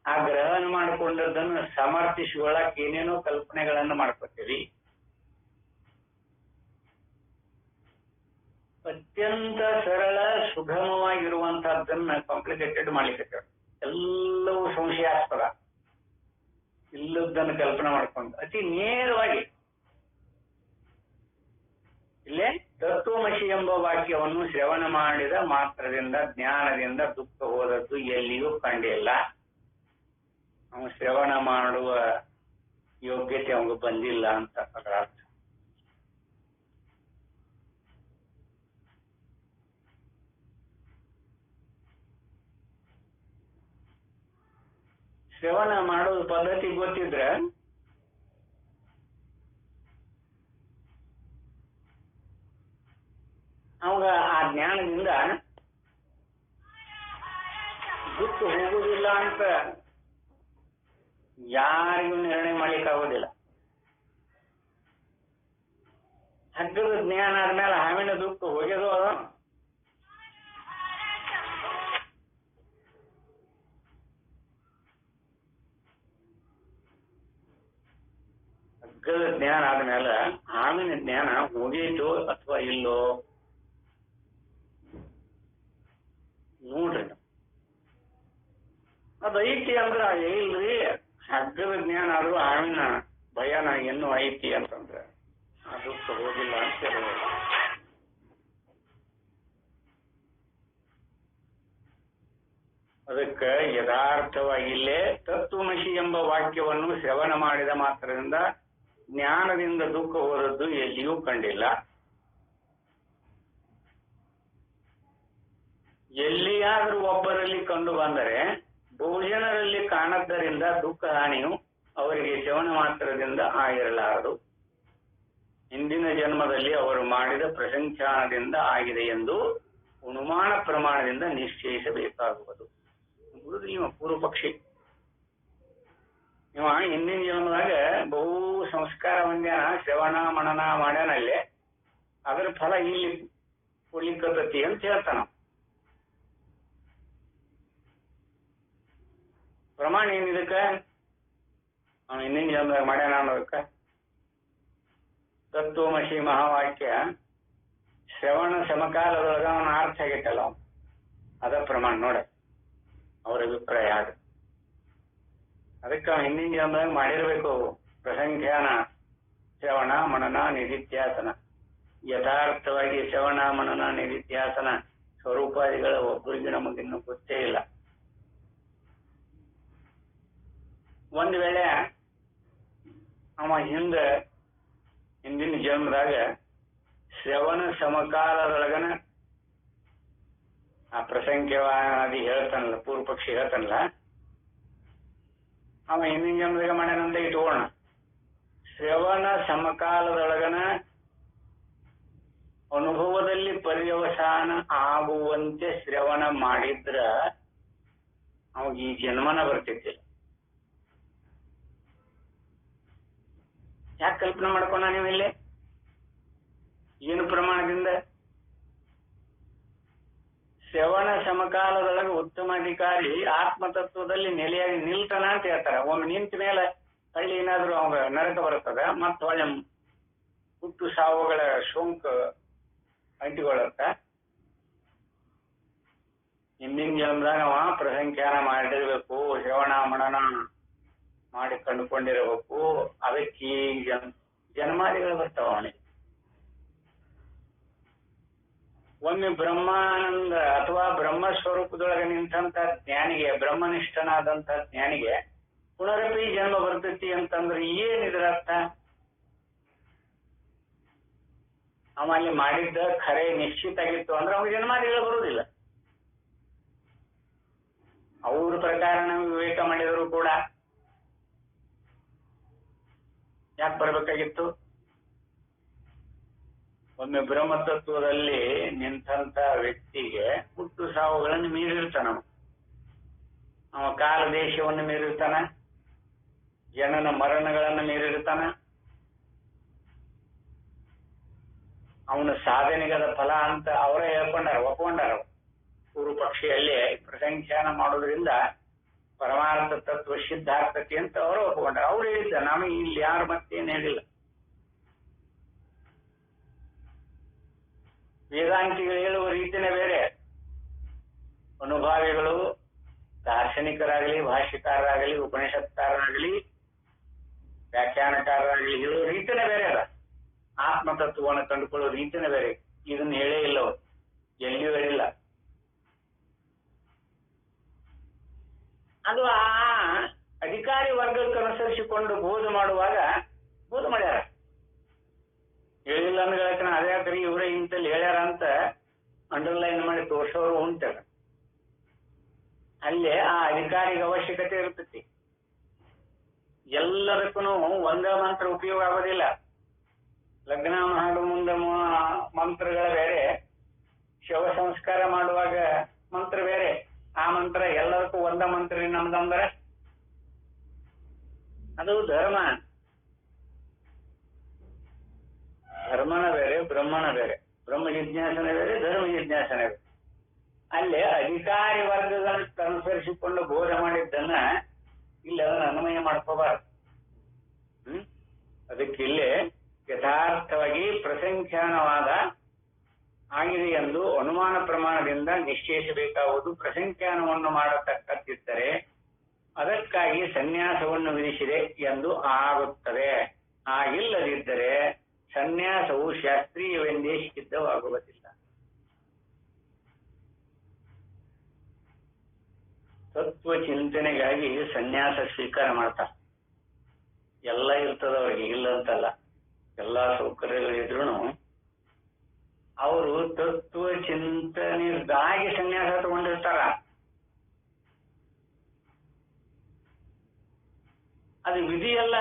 ಆ ಗ್ರಹಣ ಮಾಡಿಕೊಂಡದನ್ನು ಸಮರ್ಥಿಸಿಕೊಳ್ಳಕ್ ಏನೇನೋ ಕಲ್ಪನೆಗಳನ್ನು ಮಾಡ್ಕೋತೀವಿ. ಅತ್ಯಂತ ಸರಳ ಸುಗಮವಾಗಿರುವಂತಹದ್ದನ್ನ ಕಾಂಪ್ಲಿಕೇಟೆಡ್ ಮಾಡ್ಲಿಕ್ಕೆ ಎಲ್ಲವೂ ಸಂಶಯಾಸ್ಪದ, ಇಲ್ಲದನ್ನು ಕಲ್ಪನೆ ಮಾಡ್ಕೊಂಡು ಅತಿ ನೇರವಾಗಿ ಇಲ್ಲೇ ತತ್ವಮಸಿ ಎಂಬ ವಾಕ್ಯವನ್ನು ಶ್ರವಣ ಮಾಡಿದ ಮಾತ್ರದಿಂದ ಜ್ಞಾನದಿಂದ ದುಃಖ ಹೋದದ್ದು ಎಲ್ಲಿಯೂ ಕಂಡಿಲ್ಲ. ಅವನು ಶ್ರವಣ ಮಾಡುವ ಯೋಗ್ಯತೆ ಅವನಿಗೆ ಬಂದಿಲ್ಲ ಅಂತ ಅದರ ಅರ್ಥ. ಶ್ರವಣ ಮಾಡೋದು ಪದ್ಧತಿ ಗೊತ್ತಿದ್ರೆ ಅವಾಗ ಆ ಜ್ಞಾನದಿಂದ ದುಃಖ ಹೋಗುವುದಿಲ್ಲ ಅಂತ ಯಾರಿಗೂ ನಿರ್ಣಯ ಮಾಡ್ಲಿಕ್ಕೆ ಆಗೋದಿಲ್ಲ. ಹಗ್ಗದ ಜ್ಞಾನ ಆದ್ಮೇಲೆ ಹಾವಿನ ದುಃಖ ಹೋಗ್ಯದು ಅದು. ಹಗ್ಗದ ಜ್ಞಾನ ಆದ್ಮೇಲೆ ಹಾವಿನ ಜ್ಞಾನ ಹೋಗೈತೋ ಅಥವಾ ಇಲ್ಲೋ ನೋಡ್ರಿ. ಅದು ಐತಿ ಅಂದ್ರ ಇಲ್ರಿ, ಹಗ್ಗದ ಜ್ಞಾನ ಆದ್ರೂ ಹಾವಿನ ಭಯನ ಇನ್ನೂ ಐತಿ ಅಂತಂದ್ರೆ ಅದು ಹೋಗಿಲ್ಲ ಅಂತ ಹೇಳೋದು. ಅದಕ್ಕೆ ಯಥಾರ್ಥವಾಗಿ ಇಲ್ಲೇ ತತ್ವಮಸಿ ಎಂಬ ವಾಕ್ಯವನ್ನು ಶ್ರವಣ ಮಾಡಿದ ಮಾತ್ರದಿಂದ ಜ್ಞಾನದಿಂದ ದುಃಖ ಹೋದದ್ದು ಎಲ್ಲಿಯೂ ಕಂಡಿಲ್ಲ. ಎಲ್ಲಿಯಾದರೂ ಒಬ್ಬರಲ್ಲಿ ಕಂಡು ಬಂದರೆ ಬಹುಜನರಲ್ಲಿ ಕಾಣದ್ದರಿಂದ ದುಃಖ ಹಾನಿಯು ಅವರಿಗೆ ಶ್ರವಣ ಮಾತ್ರದಿಂದ ಆಗಿರಲಾರದು. ಹಿಂದಿನ ಜನ್ಮದಲ್ಲಿ ಅವರು ಮಾಡಿದ ಪ್ರಸಂಖ್ಯಾನದಿಂದ ಆಗಿದೆ ಎಂದು ಅನುಮಾನ ಪ್ರಮಾಣದಿಂದ ನಿಶ್ಚಯಿಸಬೇಕಾಗುವುದು. ಇವ ಪೂರ್ವ ಪಕ್ಷಿ, ಇವ ಹಿಂದಿನ ಜನ್ಮದಾಗ ಬಹು ಸಂಸ್ಕಾರ ಹೊಂದ್ಯಾನ, ಶ್ರವಣ ಮನನ ಮಾಡ್ಯಾನಲ್ಲೇ, ಅದರ ಫಲ ಇಲ್ಲಿ ಕೊಡ್ಲಿಕ್ಕತಿ ಅಂತ ಹೇಳ್ತಾನ. ಪ್ರಮಾಣ ಏನಿದಕ್ಕ ಅವನು ಹಿಂದಿನ ಜನ್ಮದಾಗ ಮಾಡ್ಯಾನ ಅನ್ನೋದಕ್ಕ ತತ್ವಮಸಿ ಮಹಾವಾಕ್ಯ ಶ್ರವಣ ಸಮಕಾಲದೊಳಗ ಅವನ ಅರ್ಥ ಆಗೈತಲ್ಲ, ಅದ ಪ್ರಮಾಣ ನೋಡ ಅವ್ರ ಅಭಿಪ್ರಾಯ ಆಗ. ಅದಕ್ಕೆ ಅವನು ಹಿಂದಿನ ಜನ್ಮದಾಗ ಮಾಡಿರ್ಬೇಕು ಪ್ರಸಂಖ್ಯಾನ, ಶ್ರವಣ ಮನನ ನಿಧಿಧ್ಯಾಸನ. ಯಥಾರ್ಥವಾಗಿ ಶ್ರವಣ ಮನನ ನಿಧಿಧ್ಯಾಸನ ಸ್ವರೂಪಾದಿಗಳ ಒಬ್ಬರಿಗೆ ನಮಗಿನ್ನೂ ಗೊತ್ತೇ ಇಲ್ಲ. ಒಂದು ವೇಳೆ ಅವ ಹಿಂದಿನ ಜನ್ಮದಾಗ ಶ್ರವಣ ಸಮಕಾಲದೊಳಗನ ಆ ಪ್ರಸಂಖ್ಯವಾದಿ ಹೇಳ್ತಾನಲ್ಲ, ಪೂರ್ವ ಪಕ್ಷಿ ಹೇಳ್ತಾನಲ್ಲ, ಅವ ಹಿಂದಿನ ಜನ್ಮದಾಗ ಮಾಡ್ಯಾನಂತ ಇಟ್ಕೊಳ್ಳೋಣ. ಶ್ರವಣ ಸಮಕಾಲದೊಳಗನ ಅನುಭವದಲ್ಲಿ ಪರ್ಯವಸಾನ ಆಗುವಂತೆ ಶ್ರವಣ ಮಾಡಿದ್ರ ಅವಾಗ ಈ ಜನ್ಮನ ಬರ್ತಿದ್ದಿಲ್ಲ. ಯಾಕೆ ಕಲ್ಪನೆ ಮಾಡ್ಕೊಂಡ ನೀವು ಇಲ್ಲಿ? ಏನು ಪ್ರಮಾಣದಿಂದ? ಶ್ರವಣ ಸಮಕಾಲದೊಳಗೆ ಉತ್ತಮಾಧಿಕಾರಿ ಆತ್ಮತತ್ವದಲ್ಲಿ ನೆಲೆಯಾಗಿ ನಿಲ್ತಾನ ಅಂತ ಹೇಳ್ತಾರ. ಒಮ್ಮೆ ನಿಂತ ಮೇಲೆ ಹಳ್ಳಿ ಏನಾದ್ರು ಅವಾಗ ನರಕ ಬರ್ತದ, ಮತ್ತ ಒಳ್ಳೆ ಹುಟ್ಟು ಸಾವುಗಳ ಸೋಂಕು ಅಂಟಿಕೊಳ್ಳತ್ತ. ಹಿಂದಿನ ಜನ್ಮದಾಗ ಅವ ಪ್ರಸಂಖ್ಯಾನ ಮಾಡಿರ್ಬೇಕು, ಶ್ರವಣ ಮನನ ಮಾಡಿ ಕಂಡುಕೊಂಡಿರಬೇಕು. ಅದಕ್ಕೆ ಜನ್ಮಾದಿಗಳು ಬರ್ತಾವ ಅವನಿಗೆ. ಒಮ್ಮೆ ಬ್ರಹ್ಮಾನಂದ ಅಥವಾ ಬ್ರಹ್ಮ ಸ್ವರೂಪದೊಳಗೆ ನಿಂತ ಜ್ಞಾನಿಗೆ, ಬ್ರಹ್ಮನಿಷ್ಠನಾದಂತ ಜ್ಞಾನಿಗೆ ಪುನರಪಿ ಜನ್ಮ ಬರ್ತೈತಿ ಅಂತಂದ್ರೆ ಏನಿದ್ರ ಅರ್ಥ? ಅಲ್ಲಿ ಮಾಡಿದ್ದ ಖರೆ ನಿಶ್ಚಿತ ಆಗಿತ್ತು ಅಂದ್ರೆ ಅವ್ನಿಗೆ ಜನ್ಮಾದಿಗಳು ಬರುವುದಿಲ್ಲ. ಅವ್ರ ಪ್ರಕಾರ ನಾವು ವಿವೇಕ ಮಾಡಿದರೂ ಕೂಡ ಯಾಕೆ ಬರ್ಬೇಕಾಗಿತ್ತು? ಒಮ್ಮೆ ಬ್ರಹ್ಮತತ್ವದಲ್ಲಿ ನಿಂತ ವ್ಯಕ್ತಿಗೆ ಹುಟ್ಟು ಸಾವುಗಳನ್ನು ಮೀರಿರ್ತಾನ. ಅವ ಕಾಲ ದೇಶವನ್ನು ಮೀರಿರ್ತಾನ, ಜನನ ಮರಣಗಳನ್ನು ಮೀರಿರ್ತಾನ. ಅವನ ಸಾಧನೆಗದ ಫಲ ಅಂತ ಅವರೇ ಒಪ್ಕೊಂಡಾರ. ಪೂರ್ವ ಪಕ್ಷಿಯಲ್ಲಿ ಪ್ರಸಂಖ್ಯಾನ ಮಾಡೋದ್ರಿಂದ ಪರಮಾರ್ಥ ತತ್ವ ಸಿದ್ಧಾರ್ಥತೆ ಅಂತ ಅವರು ಒಪ್ಕೊಂಡಾರ. ಅವ್ರು ಹೇಳಿದ್ದ, ನಮಗೆ ಇಲ್ಲಿ ಯಾರು ಮತ್ತೇನು ಹೇಳಿಲ್ಲ. ವೇದಾಂತಿಗಳು ಹೇಳುವ ರೀತಿನೇ ಬೇರೆ. ಅನುಭಾವಿಗಳು ದಾರ್ಶನಿಕರಾಗಲಿ, ಭಾಷ್ಯಕಾರರಾಗಲಿ, ಉಪನಿಷತ್ಕಾರರಾಗಲಿ, ವ್ಯಾಖ್ಯಾನಕಾರರಾಗಲಿ ಹೇಳುವ ರೀತಿನೇ ಬೇರೆ ಅದ. ಆತ್ಮತತ್ವವನ್ನು ಕಂಡುಕೊಳ್ಳುವ ರೀತಿನೇ ಬೇರೆ. ಇದನ್ನ ಹೇಳೇ ಇಲ್ಲ ಅವರು, ಎಲ್ಲಿಯೂ ಹೇಳಿಲ್ಲ. ಅದು ಆ ಅಧಿಕಾರಿ ವರ್ಗಕ್ಕೆ ಅನುಸರಿಸಿಕೊಂಡು ಬೋಧ ಮಾಡುವಾಗ ಬೋಧ ಮಾಡ್ಯಾರ. ಹೇಳಿಲ್ಲ ಅಂದ್ರೆ ಹೇಳಕ್ಕೆ ಅದೇ ಕರಿ ಇವರೇ ಇಂತಲ್ಲಿ ಹೇಳ್ಯಾರ ಅಂತ ಅಂಡರ್ಲೈನ್ ಮಾಡಿ ತೋರ್ಸೋರು ಉಂಟಾರ. ಅಲ್ಲೇ ಆ ಅಧಿಕಾರಿಗೆ ಅವಶ್ಯಕತೆ ಇರ್ತೈತಿ. ಎಲ್ಲದಕ್ಕೂ ಒಂದೇ ಮಂತ್ರ ಉಪಯೋಗ ಆಗೋದಿಲ್ಲ. ಲಗ್ನ ಮಾಡೋ ಮುಂದೆ ಮಂತ್ರಗಳ ಬೇರೆ, ಶವ ಸಂಸ್ಕಾರ ಮಾಡುವಾಗ ಮಂತ್ರ ಬೇರೆ. ಆ ಮಂತ್ರ ಎಲ್ಲದಕ್ಕೂ ಒಂದ ಮಂತ್ರ ನಮ್ದಂದ್ರೆ ಅದು ಧರ್ಮ. ಧರ್ಮನ ಬೇರೆ, ಬ್ರಹ್ಮನ ಬೇರೆ. ಬ್ರಹ್ಮ ಜಿಜ್ಞಾಸನ ಬೇರೆ, ಧರ್ಮ ಜಿಜ್ಞಾಸನ ಬೇರೆ. ಅಲ್ಲಿ ಅಧಿಕಾರಿ ವರ್ಗಗಳನ್ನು ಅನುಸರಿಸಿಕೊಂಡು ಬೋಧ ಮಾಡಿದ್ದನ್ನ ಇಲ್ಲಿ ಅದನ್ನ ಅನ್ವಯ ಮಾಡ್ಕೋಬಾರ್ದು. ಅದಕ್ಕೆ ಇಲ್ಲೇ ಯಥಾರ್ಥವಾಗಿ ಪ್ರಸಂಖ್ಯಾನವಾದ ಆಗಿದೆ ಎಂದು ಅನುಮಾನ ಪ್ರಮಾಣದಿಂದ ನಿಶ್ಚಯಿಸಬೇಕಾಗುವುದು. ಪ್ರಸಂಖ್ಯಾನವನ್ನು ಮಾಡತಕ್ಕದ್ದಿದ್ದರೆ ಅದಕ್ಕಾಗಿ ಸನ್ಯಾಸವನ್ನು ವಿಧಿಸಿದೆ ಎಂದು ಆಗುತ್ತದೆ. ಆಗಿಲ್ಲದಿದ್ದರೆ ಸನ್ಯಾಸವು ಶಾಸ್ತ್ರೀಯವೆಂದೇ ಸಿದ್ಧವಾಗುವುದಿಲ್ಲ. ತತ್ವ ಚಿಂತನೆಗಾಗಿ ಸನ್ಯಾಸ ಸ್ವೀಕಾರ ಮಾಡ್ತಾರೆ. ಎಲ್ಲ ಇರ್ತದ ಅವ್ರಿಗೆ, ಇಲ್ಲ ಅಂತಲ್ಲ. ಎಲ್ಲಾ ಸೌಕರ್ಯಗಳಿದ್ರು ಅವರು ತತ್ವ ಚಿಂತನೆಗಾಗಿ ಸನ್ಯಾಸ ತಗೊಂಡಿರ್ತಾರ. ಅದು ವಿಧಿ ಅಲ್ಲ.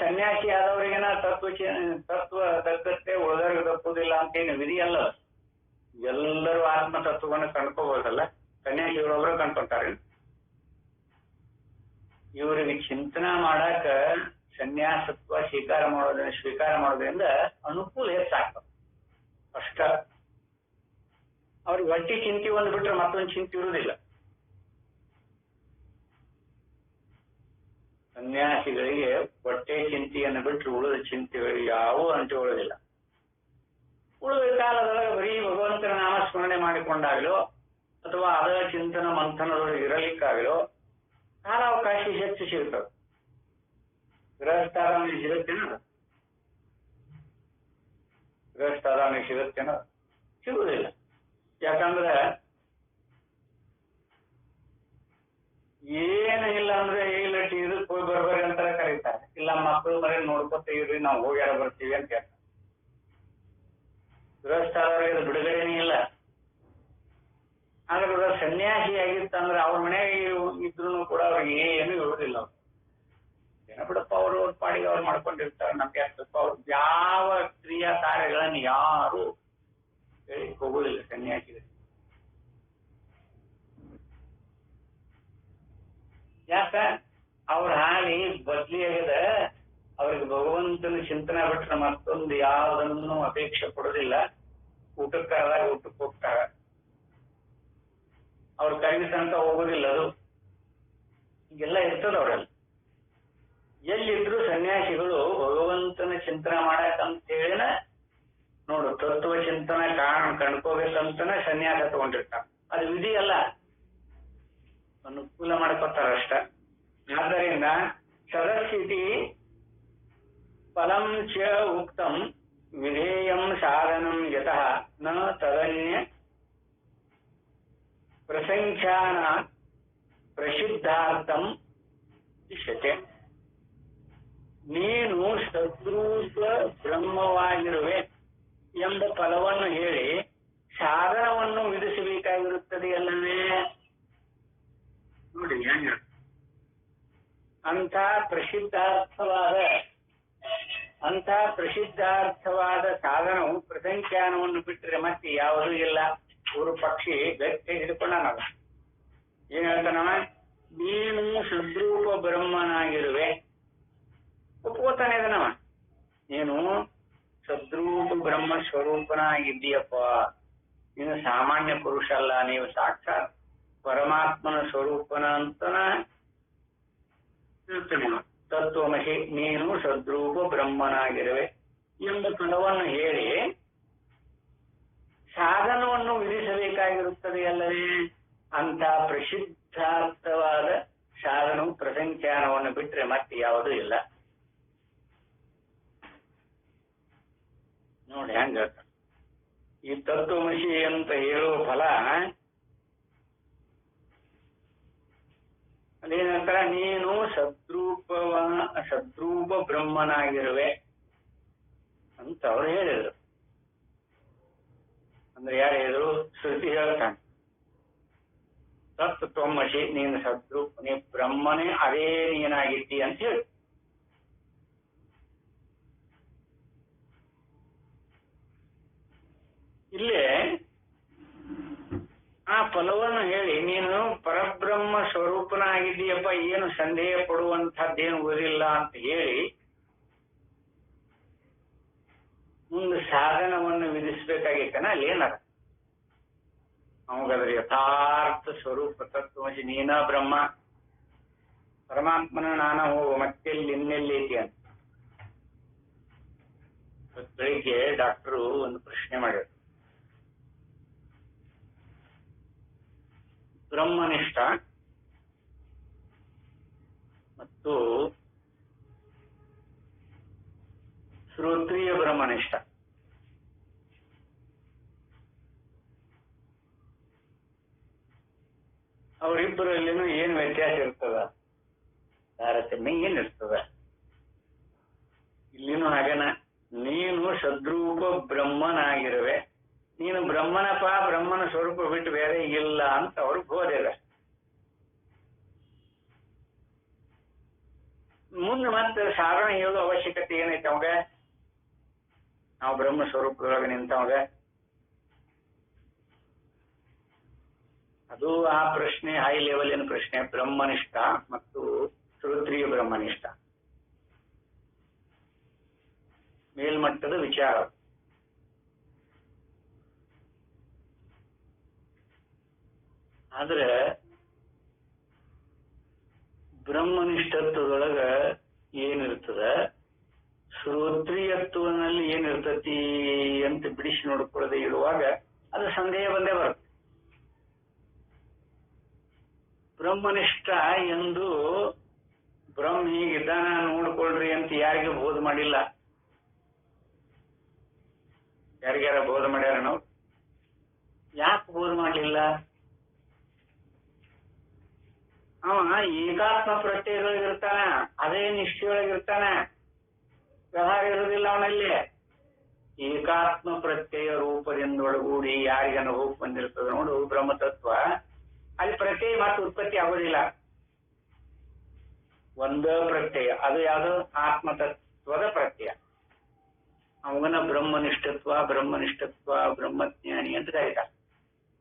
ಸನ್ಯಾಸಿ ಆದವರಿಗೆನ ತತ್ವ ತಕ್ಕತ್ತೆ, ಉಳಿದವ್ರಿಗೆ ತಪ್ಪುದಿಲ್ಲ ಅಂತೇನು ವಿಧಿ ಅಲ್ಲ. ಎಲ್ಲರೂ ಆತ್ಮ ತತ್ವವನ್ನು ಕಂಡ್ಕೋಬಹುದಲ್ಲ. ಸನ್ಯಾಸಿಗಳೊಬ್ರು ಕಂಡ್ಕೊತಾರೆ. ಇವರಿಗೆ ಚಿಂತನೆ ಮಾಡಾಕ ಸನ್ಯಾಸತ್ವ ಸ್ವೀಕಾರ ಮಾಡೋದ್ರಿಂದ ಅನುಕೂಲ ಹೆಚ್ಚಾಗ್ತದೆ ಅಷ್ಟ. ಅವ್ರಿಗೆ ಹೊಟ್ಟಿ ಚಿಂತೆ ಒಂದು ಬಿಟ್ರೆ ಮತ್ತೊಂದು ಚಿಂತೆ ಇರುವುದಿಲ್ಲ. ಸನ್ಯಾಸಿಗಳಿಗೆ ಹೊಟ್ಟೆ ಚಿಂತೆಯನ್ನು ಬಿಟ್ಟರೆ ಉಳಿದ ಚಿಂತೆಗಳು ಯಾವುವು ಅಂಟಿಕೊಳ್ಳೋದಿಲ್ಲ. ಉಳಿದ ಕಾಲದೊಳಗೆ ಬರೀ ಭಗವಂತನ ನಾಮಸ್ಮರಣೆ ಮಾಡಿಕೊಂಡಾಗಲೋ ಅಥವಾ ಅದರ ಚಿಂತನ ಮಂಥನದೊಳಗೆ ಇರಲಿಕ್ಕಾಗಲೋ ಕಾಲಾವಕಾಶ ಹೆಚ್ಚು ಸಿಗ್ತದೆ. ಗೃಹಸ್ಥಾರಾಮಿ ಸಿಗುತ್ತೇನ? ಗೃಹಸ್ಥಾರಾಮಿ ಸಿಗುತ್ತೇನ? ಸಿಗುವುದಿಲ್ಲ. ಯಾಕಂದ್ರೆ ಏನು ಇಲ್ಲ ಅಂದ್ರೆ ಇಲ್ಲಟ್ಟಿ ಇದಕ್ಕೆ ಹೋಗಿ ಬರ್ಬರಿ ಅಂತ ಕರೀತಾರೆ. ಇಲ್ಲ ಮಕ್ಕಳು ಮರಿ ನೋಡ್ಕೊತೀವ್ರಿ, ನಾವು ಹೋಗ್ಯಾರ ಬರ್ತೀವಿ ಅಂತ ಹೇಳ್ತಾರೆ. ಗೃಹಸ್ಥಾರವರಿಗೆ ಬಿಡುಗಡೆನೇ ಇಲ್ಲ. ಆದ್ರೆ ಸನ್ಯಾಸಿ ಆಗಿತ್ತಂದ್ರೆ ಅವ್ರ ಮನೆಗೆ ಇದ್ರು ಕೂಡ ಅವ್ರಿಗೆ ಏನು ಇರುವುದಿಲ್ಲ. ಅವ್ರು ಏನ ಬಿಡಪ್ಪ, ಅವ್ರ ಪಾಡಿಗೆ ಅವ್ರು ಮಾಡ್ಕೊಂಡಿರ್ತಾರೆ. ನಮ್ಗೆ ಆಗ್ತಪ್ಪ, ಅವ್ರು ಯಾವ ಕ್ರಿಯಾ ಕಾರ್ಯಗಳನ್ನು ಯಾರು ಹೇಳಿ ಹೋಗುದಿಲ್ಲ ಸನ್ಯಾಸಿಗಳು. ಯಾಕ? ಅವ್ರ ಹಾಲಿ ಬದ್ಲಿ ಆಗದ. ಅವ್ರಿಗೆ ಭಗವಂತನ ಚಿಂತನೆ ಬಿಟ್ರೆ ಮತ್ತೊಂದು ಯಾವುದನ್ನು ಅಪೇಕ್ಷೆ ಪಡೋದಿಲ್ಲ. ಊಟಕ್ಕೆ ಕರೆದಾಗ ಊಟಕ್ಕೆ ಹೋಗ್ತಾರ. ಅವ್ರ ಕರೆಗೆ ತನಕ ಹೋಗೋದಿಲ್ಲ. ಅದು ಹೀಗೆಲ್ಲ ಇರ್ತದ ಅವ್ರಲ್ಲಿ. ಎಲ್ಲಿದ್ರು ಸನ್ಯಾಸಿಗಳು ಭಗವಂತನ ಚಿಂತನೆ ಮಾಡಕಂತೇಳಿನ ನೋಡು, ತತ್ವ ಚಿಂತನೆ ಕಂಡ್ಕೋಬೇಕಂತನ ಸನ್ಯಾಸ ತಗೊಂಡಿರ್ತಾರ. ಅದು ವಿಧಿ ಅಲ್ಲ, ಅನುಕೂಲ ಮಾಡ್ಕೊತಾರ ಅಷ್ಟ. ಆದ್ದರಿಂದ ಸದಸ್ಥಿತಿ ಫಲಂ ಚ ಉಕ್ತಂ ವಿಧೇಯಂ ಸಾಧನಂ ಯತಃ ನ ತದನ್ಯ ಪ್ರಸಂಖ್ಯಾನ ಪ್ರಸಿದ್ಧಾರ್ಥಂ ಇಷ್ಯತೆ. ನೀನು ಸದ್ರೂಪ ಬ್ರಹ್ಮವಾಗಿರುವೆ. ಎಂಬ ಫಲವನ್ನು ಹೇಳಿ ಸಾಧನವನ್ನು ವಿಧಿಸಬೇಕಾಗಿರುತ್ತದೆ ಅಲ್ಲವೇ? ನೋಡಿ ಹೆಂಗ ಅಂಥ ಪ್ರಸಿದ್ಧಾರ್ಥವಾದ ಸಾಧನವು ಪ್ರಸಂಖ್ಯಾನವನ್ನು ಬಿಟ್ಟರೆ ಮತ್ತೆ ಯಾವುದೂ ಇಲ್ಲ. ಊರು ಪಕ್ಷಿ ಗಟ್ಟಿ ಹಿಡ್ಕೊಂಡ ನಾವು ಏನ್ ಹೇಳ್ತಾನವ? ನೀನು ಸದ್ರೂಪ ಬ್ರಹ್ಮನಾಗಿರುವೆ. ಒಪ್ಕೋತಾನೆ ಇದನವ. ನೀನು ಸದ್ರೂಪ ಬ್ರಹ್ಮ ಸ್ವರೂಪನಾಗಿದ್ದೀಯಪ್ಪ. ನೀನು ಸಾಮಾನ್ಯ ಪುರುಷ ಅಲ್ಲ, ನೀವು ಸಾಕ್ಷಾತ್ ಪರಮಾತ್ಮನ ಸ್ವರೂಪನ ಅಂತನ ಹೇಳ್ತಾನೆ. ತತ್ವಮಸಿ ನೀನು ಸದ್ರೂಪ ಬ್ರಹ್ಮನಾಗಿರುವೆ ಎಂಬ ಫಲವನ್ನು ಹೇಳಿ ಸಾಧನವನ್ನು ವಿಧಿಸಬೇಕಾಗಿರುತ್ತದೆ ಅಲ್ಲವೇ? ಅಂತ ಪ್ರಸಿದ್ಧಾರ್ಥವಾದ ಸಾಧನವು ಪ್ರಸಂಖ್ಯಾನವನ್ನು ಬಿಟ್ಟರೆ ಮತ್ತೆ ಯಾವುದೂ ಇಲ್ಲ. ನೋಡಿ ಹೆಂಗ ಈ ತತ್ವಮಸಿ ಅಂತ ಹೇಳುವ ಫಲ ಅದೇನಂತರ ನೀನು ಸದ್ರೂಪ ಬ್ರಹ್ಮನಾಗಿರುವೆ ಅಂತ ಅವ್ರು ಹೇಳಿದ್ರು. ಅಂದ್ರೆ ಯಾರು ಹೇಳಿದ್ರು? ಶ್ರುತಿ ಹೇಳ್ತಾನೆ. ತತ್ವಮಸಿ ನೀನು ಸದ್ರೂಪ, ನೀ ಬ್ರಹ್ಮನೇ ಅದೇ ನೀನಾಗಿದ್ದಿ ಅಂತ ಹೇಳಿ. ಇಲ್ಲೇ ಆ ಫಲವನ್ನು ಹೇಳಿ ನೀನು ಪರಬ್ರಹ್ಮ ಸ್ವರೂಪನಾಗಿದ್ದೀಯಪ್ಪ, ಏನು ಸಂದೇಹ ಪಡುವಂತಹದ್ದೇನು ಓದಿಲ್ಲ ಅಂತ ಹೇಳಿ ಮುಂದೆ ಸಾಧನವನ್ನು ವಿಧಿಸ್ಬೇಕಾಗಿತ್ತನ ಅಲ್ಲೇನದ? ಅವಾಗದ್ರ ಯಥಾರ್ಥ ಸ್ವರೂಪ ತತ್ವಮಸಿ ನೀನ ಬ್ರಹ್ಮ, ಪರಮಾತ್ಮನ ನಾನ ಹೋಗು, ಮತ್ತೆಲ್ಲಿ ಇನ್ನೆಲ್ಲಿ ಐತಿ ಅಂತ. ಬೆಳಿಗ್ಗೆ ಡಾಕ್ಟರು ಒಂದು ಪ್ರಶ್ನೆ ಮಾಡಿದ್ರು. ಬ್ರಹ್ಮನಿಷ್ಠ ಮತ್ತು ಶ್ರೋತ್ರಿಯ ಬ್ರಹ್ಮನಿಷ್ಠ ಅವರಿಬ್ಬರಲ್ಲಿನೂ ಏನ್ ವ್ಯತ್ಯಾಸ ಇರ್ತದ? ತಾರತಮ್ಯ ಏನಿರ್ತದ? ಇಲ್ಲಿನೂ ಹಾಗೇನ. ನೀನು ಸದ್ರೂಪ ಬ್ರಹ್ಮನಾಗಿರುವೆ, ನೀನು ಬ್ರಹ್ಮನಪ್ಪ, ಬ್ರಹ್ಮನ ಸ್ವರೂಪ ಬಿಟ್ಟು ಬೇರೆ ಇಲ್ಲ ಅಂತ ಅವ್ರಿಗೆ ಬೋಧ ಇದೆ. ಮುಂದೆ ಮತ್ತೆ ಸಾಧನ ಹೇಳೋ ಅವಶ್ಯಕತೆ ಏನೈತೆ ಅವಾಗ? ನಾವು ಬ್ರಹ್ಮ ಸ್ವರೂಪದೊಳಗೆ ನಿಂತವಾಗ ಅದು ಆ ಪ್ರಶ್ನೆ ಹೈ ಲೆವೆಲಿನ ಪ್ರಶ್ನೆ. ಬ್ರಹ್ಮನಿಷ್ಠ ಮತ್ತು ಶ್ರೋತ್ರಿಯ ಬ್ರಹ್ಮನಿಷ್ಠ ಮೇಲ್ಮಟ್ಟದ ವಿಚಾರ. ಆದ್ರೆ ಬ್ರಹ್ಮನಿಷ್ಠತ್ವದೊಳಗ ಏನಿರ್ತದ, ಶ್ರೋತ್ರಿಯತ್ವನಲ್ಲಿ ಏನಿರ್ತತಿ ಅಂತ ಬಿಡಿಸಿ ನೋಡ್ಕೊಳ್ಳದೆ ಇರುವಾಗ ಅದು ಸಂದೇಹ ಬಂದೇ ಬರುತ್ತೆ. ಬ್ರಹ್ಮನಿಷ್ಠ ಎಂದು ಬ್ರಹ್ಮ ಹೀಗಿದ್ದಾನ ನೋಡ್ಕೊಳ್ರಿ ಅಂತ ಯಾರಿಗೆ ಬೋಧ ಮಾಡಿಲ್ಲ. ಯಾರಿಗ್ಯಾರ ಬೋಧ ಮಾಡ್ಯಾರ? ನಾವು ಯಾಕೆ ಬೋಧ ಮಾಡಲಿಲ್ಲ? ಅವ ಏಕಾತ್ಮ ಪ್ರತ್ಯಯದೊಳಗಿರ್ತಾನ, ಅದೇ ನಿಷ್ಠೆಯೊಳಗಿರ್ತಾನ, ವ್ಯವಹಾರ ಇರುವುದಿಲ್ಲ ಅವನಲ್ಲಿ. ಏಕಾತ್ಮ ಪ್ರತ್ಯಯ ರೂಪದಿಂದ ಒಳಗೂಡಿ ಯಾರಿಗೆ ಅನುಭವ ಬಂದಿರ್ತದೆ ನೋಡು ಬ್ರಹ್ಮತತ್ವ, ಅಲ್ಲಿ ಪ್ರತ್ಯಯ ಮತ್ತು ಉತ್ಪತ್ತಿ ಆಗೋದಿಲ್ಲ. ಒಂದ ಪ್ರತ್ಯಯ, ಅದು ಯಾವುದು? ಆತ್ಮತತ್ವದ ಪ್ರತ್ಯಯ. ಅವನ ಬ್ರಹ್ಮನಿಷ್ಠತ್ವ ಬ್ರಹ್ಮಜ್ಞಾನಿ ಅಂತ ಕರೀತಾರೆ.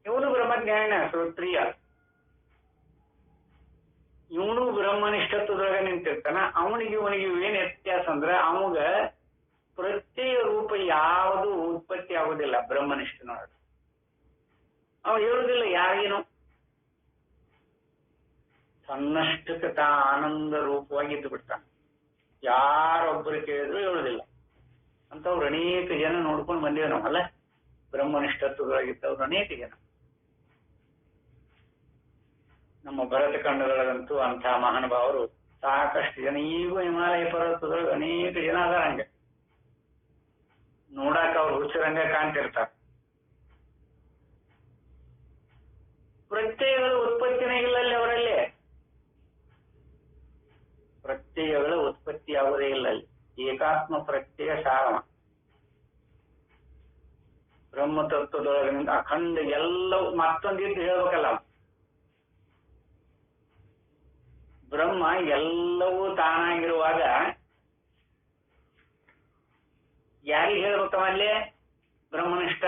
ಇವನು ಬ್ರಹ್ಮಜ್ಞಾನಿನ ಶ್ರೋತ್ರಿಯ, ಇವನು ಬ್ರಹ್ಮನಿಷ್ಠತ್ವದೊಳಗೆ ನಿಂತಿರ್ತಾನ. ಅವನಿಗೆ ಇವನಿಗೆ ಏನ್ ವ್ಯತ್ಯಾಸ ಅಂದ್ರ ಅವಾಗ ಪ್ರತ್ಯಯ ರೂಪ ಯಾವುದು ಉತ್ಪತ್ತಿ ಆಗುದಿಲ್ಲ. ಬ್ರಹ್ಮನಿಷ್ಠನೊಳಗೆ ಅವ ಹೇಳುದಿಲ್ಲ ಯಾರಿಗೇನು, ತನ್ನಷ್ಟಕ್ಕೆ ಆನಂದ ರೂಪವಾಗಿ ಇದ್ದು ಬಿಡ್ತಾನೆ. ಯಾರೊಬ್ಬರು ಕೇಳಿದ್ರು ಹೇಳುದಿಲ್ಲ. ಅಂತವ್ರು ಅನೇಕ ಜನ ನೋಡ್ಕೊಂಡು ಬಂದೇವೆ ನಾವಲ್ಲ, ಬ್ರಹ್ಮನಿಷ್ಠತ್ವದೊಳಗಿದ್ದವ್ರು ಅನೇಕ ಜನ. ನಮ್ಮ ಭರತ ಖಂಡದೊಳಗಂತೂ ಅಂಥ ಮಹಾನುಭಾವರು ಸಾಕಷ್ಟು ಜನ. ಈಗೂ ಹಿಮಾಲಯ ಪರ್ವತದೊಳಗೆ ಅನೇಕ ಜನ ಅದಾರ. ಹಂಗೆ ನೋಡಾಕ ಅವ್ರು ಹುಚ್ಚರಂಗ ಕಾಣ್ತಿರ್ತಾರ. ಪ್ರತ್ಯಯಗಳ ಉತ್ಪತ್ತಿನೇ ಇಲ್ಲ ಅಲ್ಲಿ ಅವರಲ್ಲಿ. ಪ್ರತ್ಯಯಗಳ ಉತ್ಪತ್ತಿ ಯಾವುದೇ ಇಲ್ಲ ಅಲ್ಲಿ. ಏಕಾತ್ಮ ಪ್ರತ್ಯಯ ಸಾರಮ. ಬ್ರಹ್ಮತತ್ವದೊಳಗಿನಿಂದ ಅಖಂಡ ಎಲ್ಲವೂ ಮತ್ತೊಂದಿದ್ದು ಹೇಳ್ಬೇಕಲ್ಲ. ಬ್ರಹ್ಮ ಎಲ್ಲವೂ ತಾನಾಗಿರುವಾಗ ಯಾರಿಗೆ ಹೇಳ್ಬೇಕವಲ್ಲೇ ಬ್ರಹ್ಮನಿಷ್ಠ?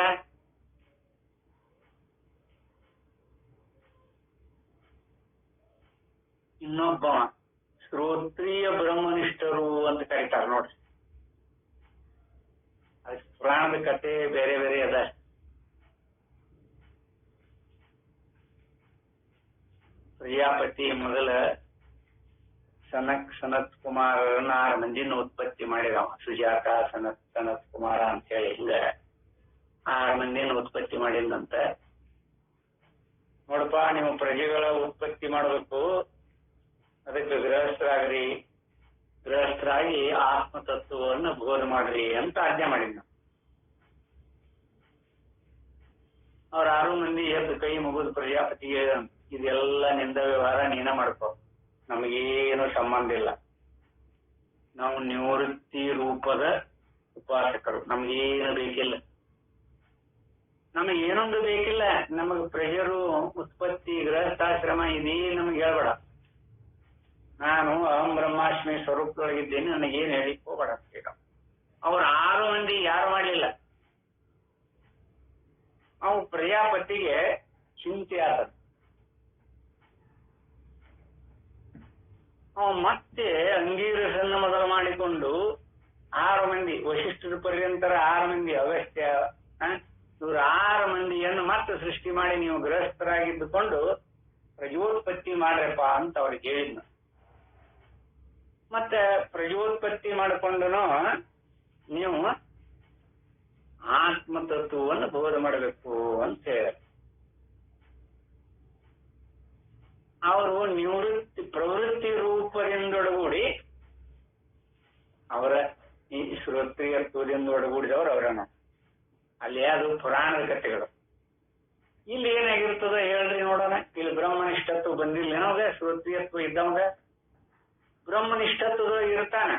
ಇನ್ನೊಬ್ಬ ಶ್ರೋತ್ರಿಯ ಬ್ರಹ್ಮನಿಷ್ಠರು ಅಂತ ಕರೀತಾರ ನೋಡ್ರಿ. ಅದು ಪುರಾಣದ ಕಥೆ ಬೇರೆ ಬೇರೆ ಅದ. ಪ್ರಜಾಪತಿ ಮೊದಲ ಸನತ್ ಕುಮಾರರನ್ನ 6 ಮಂದಿನ ಉತ್ಪತ್ತಿ ಮಾಡಿದವ. ಸುಜಾತ, ಸನತ್ ಕುಮಾರ ಅಂತ ಹೇಳಿ ಹಿಂಗ 6 ಮಂದಿನ ಉತ್ಪತ್ತಿ ಮಾಡಿದಂತ. ನೋಡಪ್ಪ, ನೀವು ಪ್ರಜೆಗಳ ಉತ್ಪತ್ತಿ ಮಾಡಬೇಕು, ಅದಕ್ಕೆ ಗೃಹಸ್ಥರಾಗಿ ಆತ್ಮತತ್ವವನ್ನು ಬೋಧ ಮಾಡ್ರಿ ಅಂತ ಆಜ್ಞೆ ಮಾಡಿದ್ನ. ಅವ್ರ 6 ಮಂದಿ ಎದ್ದು ಕೈ ಮುಗಿದು ಪ್ರಜಾಪತಿಗೆ, ಇದೆಲ್ಲ ನಿಂದ ವ್ಯವಹಾರ ನೀನ ಮಾಡ್ಕೊ, ನಮಗೇನು ಸಂಬಂಧ ಇಲ್ಲ, ನಾವು ನಿವೃತ್ತಿ ರೂಪದ ಉಪಾಸಕರು, ನಮಗೇನು ಬೇಕಿಲ್ಲ, ನಮಗೇನೊಂದು ಬೇಕಿಲ್ಲ, ನಮಗ್ ಪ್ರೆಷರು, ಉತ್ಪತ್ತಿ, ಗೃಹಸ್ಥಾಶ್ರಮ ಇದೇ ನಮ್ಗೆ ಹೇಳ್ಬೇಡ, ನಾನು ಅಹಂ ಬ್ರಹ್ಮಾಸ್ಮಿ ಸ್ವರೂಪದೊಳಗಿದ್ದೇನೆ, ನನಗೇನು ಹೇಳಿ ಹೋಗ್ಬೇಡ. ಅವ್ರ 6 ಮಂದಿ ಯಾರು ಮಾಡಲಿಲ್ಲ. ಅವು ಪ್ರಜಾಪತಿಗೆ ಚಿಂತೆ ಆತದ. ಅವ ಮತ್ತೆ ಅಂಗೀರಸನ್ನು ಮೊದಲು ಮಾಡಿಕೊಂಡು 6 ಮಂದಿ, ವಶಿಷ್ಠರ ಪರ್ಯಂತರ 6 ಮಂದಿ ಅಗಸ್ತ್ಯ, ಇವ್ರ 6 ಮಂದಿಯನ್ನು ಮತ್ತೆ ಸೃಷ್ಟಿ ಮಾಡಿ ನೀವು ಗೃಹಸ್ಥರಾಗಿದ್ದುಕೊಂಡು ಪ್ರಜೋತ್ಪತ್ತಿ ಮಾಡ್ರಪ್ಪ ಅಂತ ಅವ್ರಿಗೆ ಹೇಳಿದ್ನು. ಮತ್ತೆ ಪ್ರಜೋತ್ಪತ್ತಿ ಮಾಡಿಕೊಂಡನು ನೀವು ಆತ್ಮತತ್ವವನ್ನು ಬೋಧ ಮಾಡಬೇಕು ಅಂತ ಹೇಳಿ ಅವರು ಪ್ರವೃತ್ತಿ ರೂಪದಿಂದೊಡಗೂಡಿ ಅವರ ಈ ಶ್ರೋತ್ರಿಯತ್ವದಿಂದ ಒಡಗೂಡಿದವರು ಅವರನ್ನು. ಅಲ್ಲಿ ಅದು ಪುರಾಣದ ಕಥೆಗಳು. ಇಲ್ಲಿ ಏನಾಗಿರ್ತದ ಹೇಳ್ರಿ ನೋಡೋಣ. ಇಲ್ಲಿ ಬ್ರಹ್ಮನಿಷ್ಠತ್ವ ಬಂದಿಲ್ಲ ಏನೋಗ, ಶ್ರೋತ್ರಿಯತ್ವ ಇದ್ದವಾಗ ಬ್ರಹ್ಮನಿಷ್ಠತ್ವದ ಇರ್ತಾನ.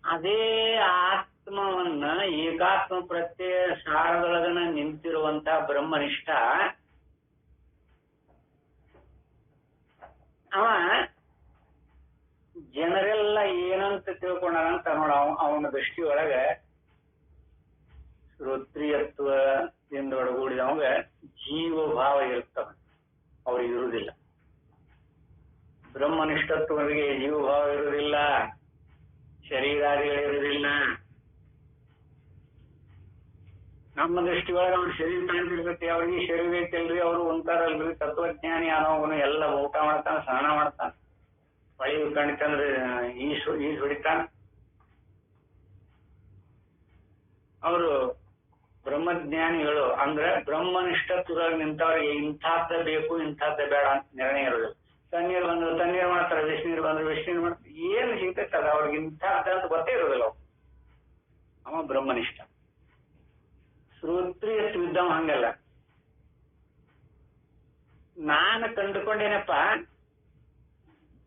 ಅದೇ ಆತ್ಮವನ್ನ ಏಕಾತ್ಮ ಪ್ರತ್ಯಯ ಸಾರದೊಳಗನ ನಿಂತಿರುವಂತ ಬ್ರಹ್ಮನಿಷ್ಠ ಅವ ಜನರೆಲ್ಲ ಏನಂತ ತಿಳ್ಕೊಂಡಂತ ನೋಡ, ಅವನ ದೃಷ್ಟಿಯೊಳಗ ಶ್ರೋತ್ರಿಯತ್ವದಿಂದ ಒಳಗೂಡಿದವಾಗ ಜೀವ ಭಾವ ಇರ್ತವ, ಅವ್ರಿಗೆ ಇರುವುದಿಲ್ಲ. ಬ್ರಹ್ಮನಿಷ್ಠತ್ವರಿಗೆ ಜೀವಭಾವ ಇರುವುದಿಲ್ಲ, ಶರೀರಾದಿಗಳಿರುವುದಿಲ್ಲ. ನಮ್ಮ ದೃಷ್ಟಿಯೊಳಗೆ ಅವ್ರ ಶರೀರ ಕಾಣ್ತಿರ್ತೈತಿ, ಅವ್ರಿಗೆ ಶರೀರ ಐತಿಲ್ರಿ, ಅವರು ಒಂತಾರಲ್ರಿ, ತತ್ವಜ್ಞಾನಿ ಅನ್ನೋವನು ಎಲ್ಲ ಊಟ ಮಾಡ್ತಾನ, ಸ್ನಾನ ಮಾಡ್ತಾನ, ಮಳಿ ಕಾಣಿತಂದ್ರೆ ಈಜ್ ಹೊಡಿತಾನ. ಅವರು ಬ್ರಹ್ಮಜ್ಞಾನಿಗಳು ಅಂದ್ರೆ ಬ್ರಹ್ಮನಿಷ್ಠತ್ವದಾಗ ನಿಂತವ್ರಿಗೆ ಇಂಥದ್ದ ಬೇಕು ಇಂಥದ್ದ ಬೇಡ ಅಂತ ನಿರ್ಣಯ ಇರೋದಿಲ್ಲ. ತಣ್ಣೀರು ಬಂದ್ರು ತಣ್ಣೀರು ಮಾಡ್ತಾರೆ, ಬಿಸಿನೀರು ಬಂದ್ರು ಬಿಸಿನೀರು ಮಾಡ್ತಾರೆ, ಏನು ಸಿಗ್ತೈತೆ ಅದು ಅವ್ರಿಗೆ ಇಂಥದ್ದ ಅಂತ ಗೊತ್ತೇ ಇರೋದಿಲ್ಲ. ಅವ ಬ್ರಹ್ಮನಿಷ್ಠ. ಶ್ರೋತ್ರಿಯತ್ವ ಇದ್ದವ ಹಂಗಲ್ಲ. ನಾನು ಕಂಡುಕೊಂಡೇನಪ್ಪ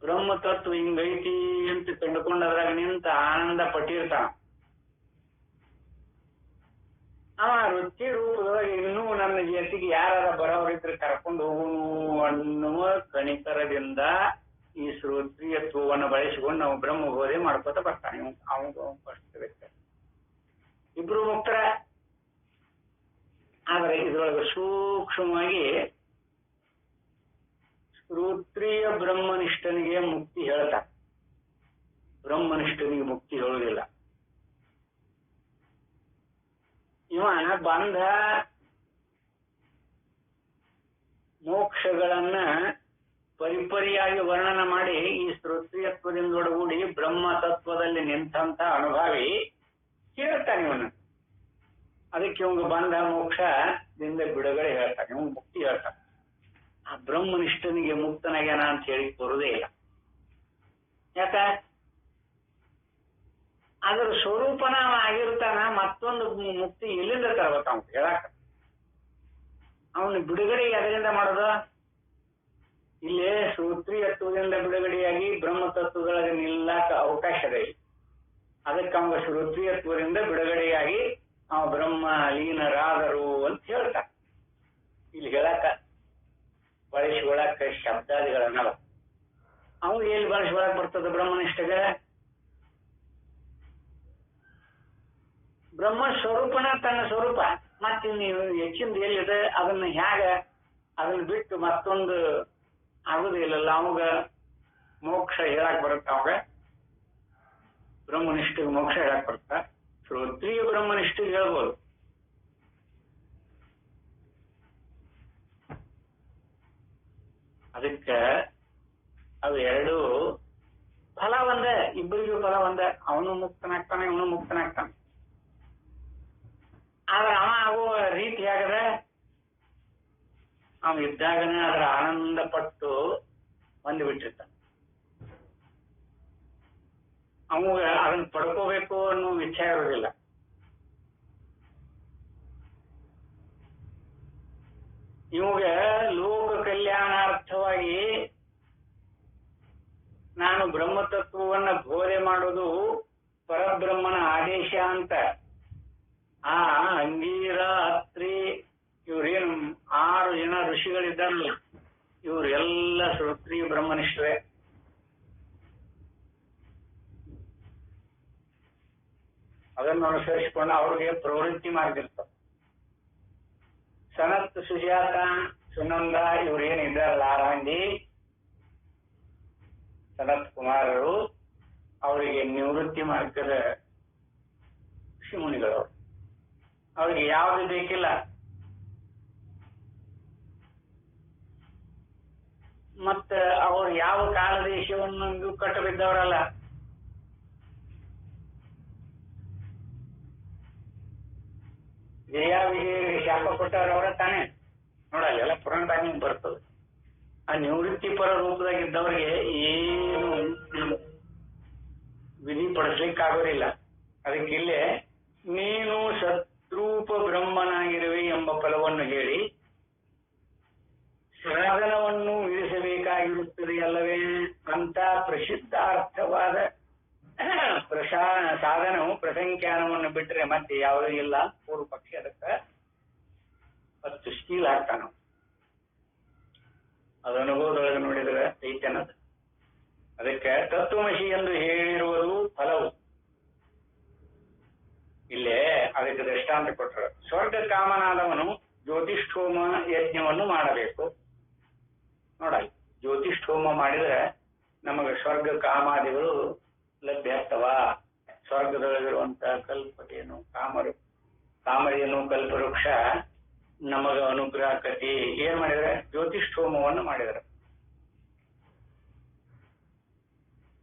ಬ್ರಹ್ಮತತ್ವ ಹಿಂಗೈತಿ ಅಂತ ಕಂಡುಕೊಂಡದ್ರಾಗ ನಿಂತ ಆನಂದ ಪಟ್ಟಿರ್ತಾನ. ಅವ ವೃತ್ತಿ ರೂಪದೊಳಗೆ ಇನ್ನೂ ನನ್ನ ಜೊತೆಗೆ ಯಾರ ಬರೋರಿದ್ರೆ ಕರ್ಕೊಂಡು ಹೋಗುನು ಅನ್ನುವ ಕಣಿಕರದಿಂದ ಈ ಶ್ರೋತ್ರಿಯತ್ವವನ್ನು ಬಳಸಿಕೊಂಡು ನಾವು ಬ್ರಹ್ಮ ಬೋಧೆ ಮಾಡ್ಕೋತ ಬರ್ತಾನೆ. ಅವನು ಫಸ್ಟ್ ವ್ಯಕ್ತಿ. ಇಬ್ರು ಮುಕ್ತರ. ಆದ್ರೆ ಇದ್ರೊಳಗೆ ಸೂಕ್ಷ್ಮವಾಗಿ ಶ್ರೋತ್ರಿಯ ಬ್ರಹ್ಮನಿಷ್ಠನಿಗೆ ಮುಕ್ತಿ ಹೇಳ್ತಾರೆ, ಬ್ರಹ್ಮನಿಷ್ಠನಿಗೆ ಮುಕ್ತಿ ಹೇಳುವುದಿಲ್ಲ. ಇವ ಬಂಧ ಮೋಕ್ಷಗಳನ್ನ ಪರಿಪರಿಯಾಗಿ ವರ್ಣನ ಮಾಡಿ ಈ ಶ್ರೋತ್ರಿಯತ್ವದಿಂದೊಡಗೂಡಿ ಬ್ರಹ್ಮ ತತ್ವದಲ್ಲಿ ನಿಂತಂತ ಅನುಭವಿ ಕೇಳ್ತಾನೆ ಇವನು. ಅದಕ್ಕೆ ಇವಂಗ ಬಂಧ ಮೋಕ್ಷದಿಂದ ಬಿಡುಗಡೆ ಹೇಳ್ತಾನೆ, ಇವಂಗ ಮುಕ್ತಿ ಹೇಳ್ತಾನೆ. ಆ ಬ್ರಹ್ಮನಿಷ್ಠನಿಗೆ ಮುಕ್ತನಾಗ್ಯಾನ ಅಂತ ಹೇಳಿ ಬರುವುದೇ ಇಲ್ಲ. ಯಾಕ? ಅದ್ರ ಸ್ವರೂಪನ ಆಗಿರ್ತಾನ. ಮತ್ತೊಂದು ಮುಕ್ತಿ ಎಲ್ಲಿಂದ ತರಬೇಕ ಅವ್ನು ಹೇಳಾಕ? ಅವನು ಬಿಡುಗಡೆ ಅದರಿಂದ ಮಾಡೋದು ಇಲ್ಲೇ ಶ್ರೋತ್ರಿಯತ್ವದಿಂದ ಬಿಡುಗಡೆಯಾಗಿ ಬ್ರಹ್ಮತತ್ವದೊಳಗೆ ನಿಲ್ಲಾಕ ಅವಕಾಶ ಇದೆ. ಅದಕ್ಕೆ ಅವಾಗ ಶ್ರೋತ್ರಿಯತ್ವದಿಂದ ಬಿಡುಗಡೆಯಾಗಿ ಅವ ಬ್ರಹ್ಮ ಲೀನರಾದರು ಅಂತ ಹೇಳ್ತಾರ. ಇಲ್ಲಿ ಹೇಳಕ ಬಳಸಿಕೊಳಕ ಶಬ್ದಾದಿಗಳನ್ನಲ್ಲ. ಅವು ಎಲ್ಲಿ ಬಳಸಿಕೊಳಕ್ ಬರ್ತದ ಬ್ರಹ್ಮನಿಷ್ಠಗ? ಬ್ರಹ್ಮ ಸ್ವರೂಪನ ತನ್ನ ಸ್ವರೂಪ. ಮತ್ತೆ ನೀವು ಹೆಚ್ಚಿಂದ ಎಲ್ಲಿದೆ ಅದನ್ನ ಹೇಗ ಅದನ್ನ ಬಿಟ್ಟು ಮತ್ತೊಂದು ಆಗುದಿಲ್ಲಲ್ಲ. ಅವಾಗ ಮೋಕ್ಷ ಹೇಳಕ್ ಬರುತ್ತ, ಅವಾಗ ಬ್ರಹ್ಮನಿಷ್ಠಗೆ ಮೋಕ್ಷ ಹೇಳಕ್ ಬರುತ್ತ. ಶ್ರೋತ್ರಿಯ ಬ್ರಹ್ಮನಿಷ್ಠಗೆ ಹೇಳ್ಬೋದು. ಅದಕ್ಕೆ ಅವು ಎರಡು ಫಲ ಒಂದೇ, ಇಬ್ಬರಿಗೂ ಫಲ ಒಂದೇ. ಅವನು ಮುಕ್ತನಾಗ್ತಾನೆ, ಇವನು ಮುಕ್ತನಾಗ್ತಾನೆ. ಆದ್ರೆ ಅವ ಆಗುವ ರೀತಿ ಹೇಗದ, ಅವ ಇದ್ದಾಗನೇ ಅದರ ಆನಂದ ಪಟ್ಟು ಬಂದುಬಿಟ್ಟಿರ್ತಾನೆ. ಅವಾಗ ಅದನ್ನ ಪಡ್ಕೋಬೇಕು ಅನ್ನೋ ವಿಚಾರ ಇರೋದಿಲ್ಲ. ಇವಾಗ ಲೋಕ ಕಲ್ಯಾಣಾರ್ಥವಾಗಿ ನಾನು ಬ್ರಹ್ಮತತ್ವವನ್ನ ಬೋಧೆ ಮಾಡೋದು ಪರಬ್ರಹ್ಮನ ಆದೇಶ ಅಂತ ಆ ಅಂಗೀರ, ಅತ್ರಿ ಇವ್ರೇನು 6 ಜನ ಋಷಿಗಳಿದ್ದಾರಲ್ಲ, ಇವರೆಲ್ಲ ಶ್ರೋತ್ರಿಯ ಬ್ರಹ್ಮನಿಷ್ಠರೇ. ಅದನ್ನು ಅನುಸರಿಸಿಕೊಂಡು ಅವ್ರಿಗೆ ಪ್ರವೃತ್ತಿ ಮಾಡಿರ್ತಾರೆ. ಸನತ್, ಸುಜಾತ, ಸುನಂದ ಇವ್ರೇನಿದ್ದಾರಲ್ಲ 6 ಮಂದಿ ಸನತ್ ಕುಮಾರರು, ಅವರಿಗೆ ನಿವೃತ್ತಿ ಮಾರ್ಗದ ಋಷಿಮುನಿಗಳು. ಅವ್ರಿಗೆ ಯಾವುದು ಬೇಕಿಲ್ಲ. ಮತ್ತ ಅವ್ರು ಯಾವ ಕಾಲ ದೇಶವನ್ನು ಕಟ್ಟು ಬಿದ್ದವರಲ್ಲ. ಜಯ ವಿಜಯರಿಗೆ ಶಾಪ ಕೊಟ್ಟವ್ರವ್ರ ತಾನೇ. ನೋಡಲ್ಲ ಎಲ್ಲ ಪುರಾಣದಾಗ ಬರ್ತದೆ. ಆ ನಿವೃತ್ತಿ ಪರ ರೂಪದಾಗಿದ್ದವರಿಗೆ ಏನು ವಿಧಿ ಪಡಿಸ್ಲಿಕ್ಕಾಗೋದಿಲ್ಲ. ಅದಕ್ಕೆ ಇಲ್ಲೇ ನೀನು ಸದ್ರೂಪ ಬ್ರಹ್ಮನಾಗಿರುವೆ ಎಂಬ ಫಲವನ್ನು ಹೇಳಿ ಸಾಧನವನ್ನು ಇರಿಸಬೇಕಾಗಿರುತ್ತದೆ ಅಲ್ಲವೇ ಅಂತ ಪ್ರಸಿದ್ಧಾರ್ಥವಾದ ಸಾಧನವು ಪ್ರಸಂಖ್ಯಾನವನ್ನು ಬಿಟ್ಟರೆ ಮತ್ತೆ ಯಾವುದೂ ಇಲ್ಲ. ಪೂರ್ವ ಪಕ್ಷಿ ಅದಕ್ಕೆ 10 ಸ್ಟೀಲ್ ಹಾಕ್ತಾನ. ಅದು ಅನುಭವದೊಳಗೆ ನೋಡಿದ್ರೆ ಐತನದು. ಅದಕ್ಕೆ ತತ್ವಮಸಿ ಎಂದು ಹೇಳಿರುವುದು ಫಲವು. ಇಲ್ಲೇ ಅದಕ್ಕೆ ದೃಷ್ಟಾಂತ ಕೊಟ್ಟರು. ಸ್ವರ್ಗ ಕಾಮನಾದವನು ಜ್ಯೋತಿಷ್ಠೋಮ ಯಜ್ಞವನ್ನು ಮಾಡಬೇಕು. ನೋಡ, ಜ್ಯೋತಿಷ್ಠೋಮ ಮಾಡಿದ್ರೆ ನಮಗೆ ಸ್ವರ್ಗ ಕಾಮಾದಿಗಳು ಲಭ್ಯ ಆಗ್ತವ. ಸ್ವರ್ಗದೊಳಗಿರುವಂತಹ ಕಲ್ಪತೇನು, ಕಾಮಧೇನು, ಕಲ್ಪವೃಕ್ಷ ನಮಗ ಅನುಗ್ರಹಕತಿ. ಏನ್ ಮಾಡಿದ್ರೆ ಜ್ಯೋತಿಷ್ಠೋಮವನ್ನು ಮಾಡಿದ್ರೆ,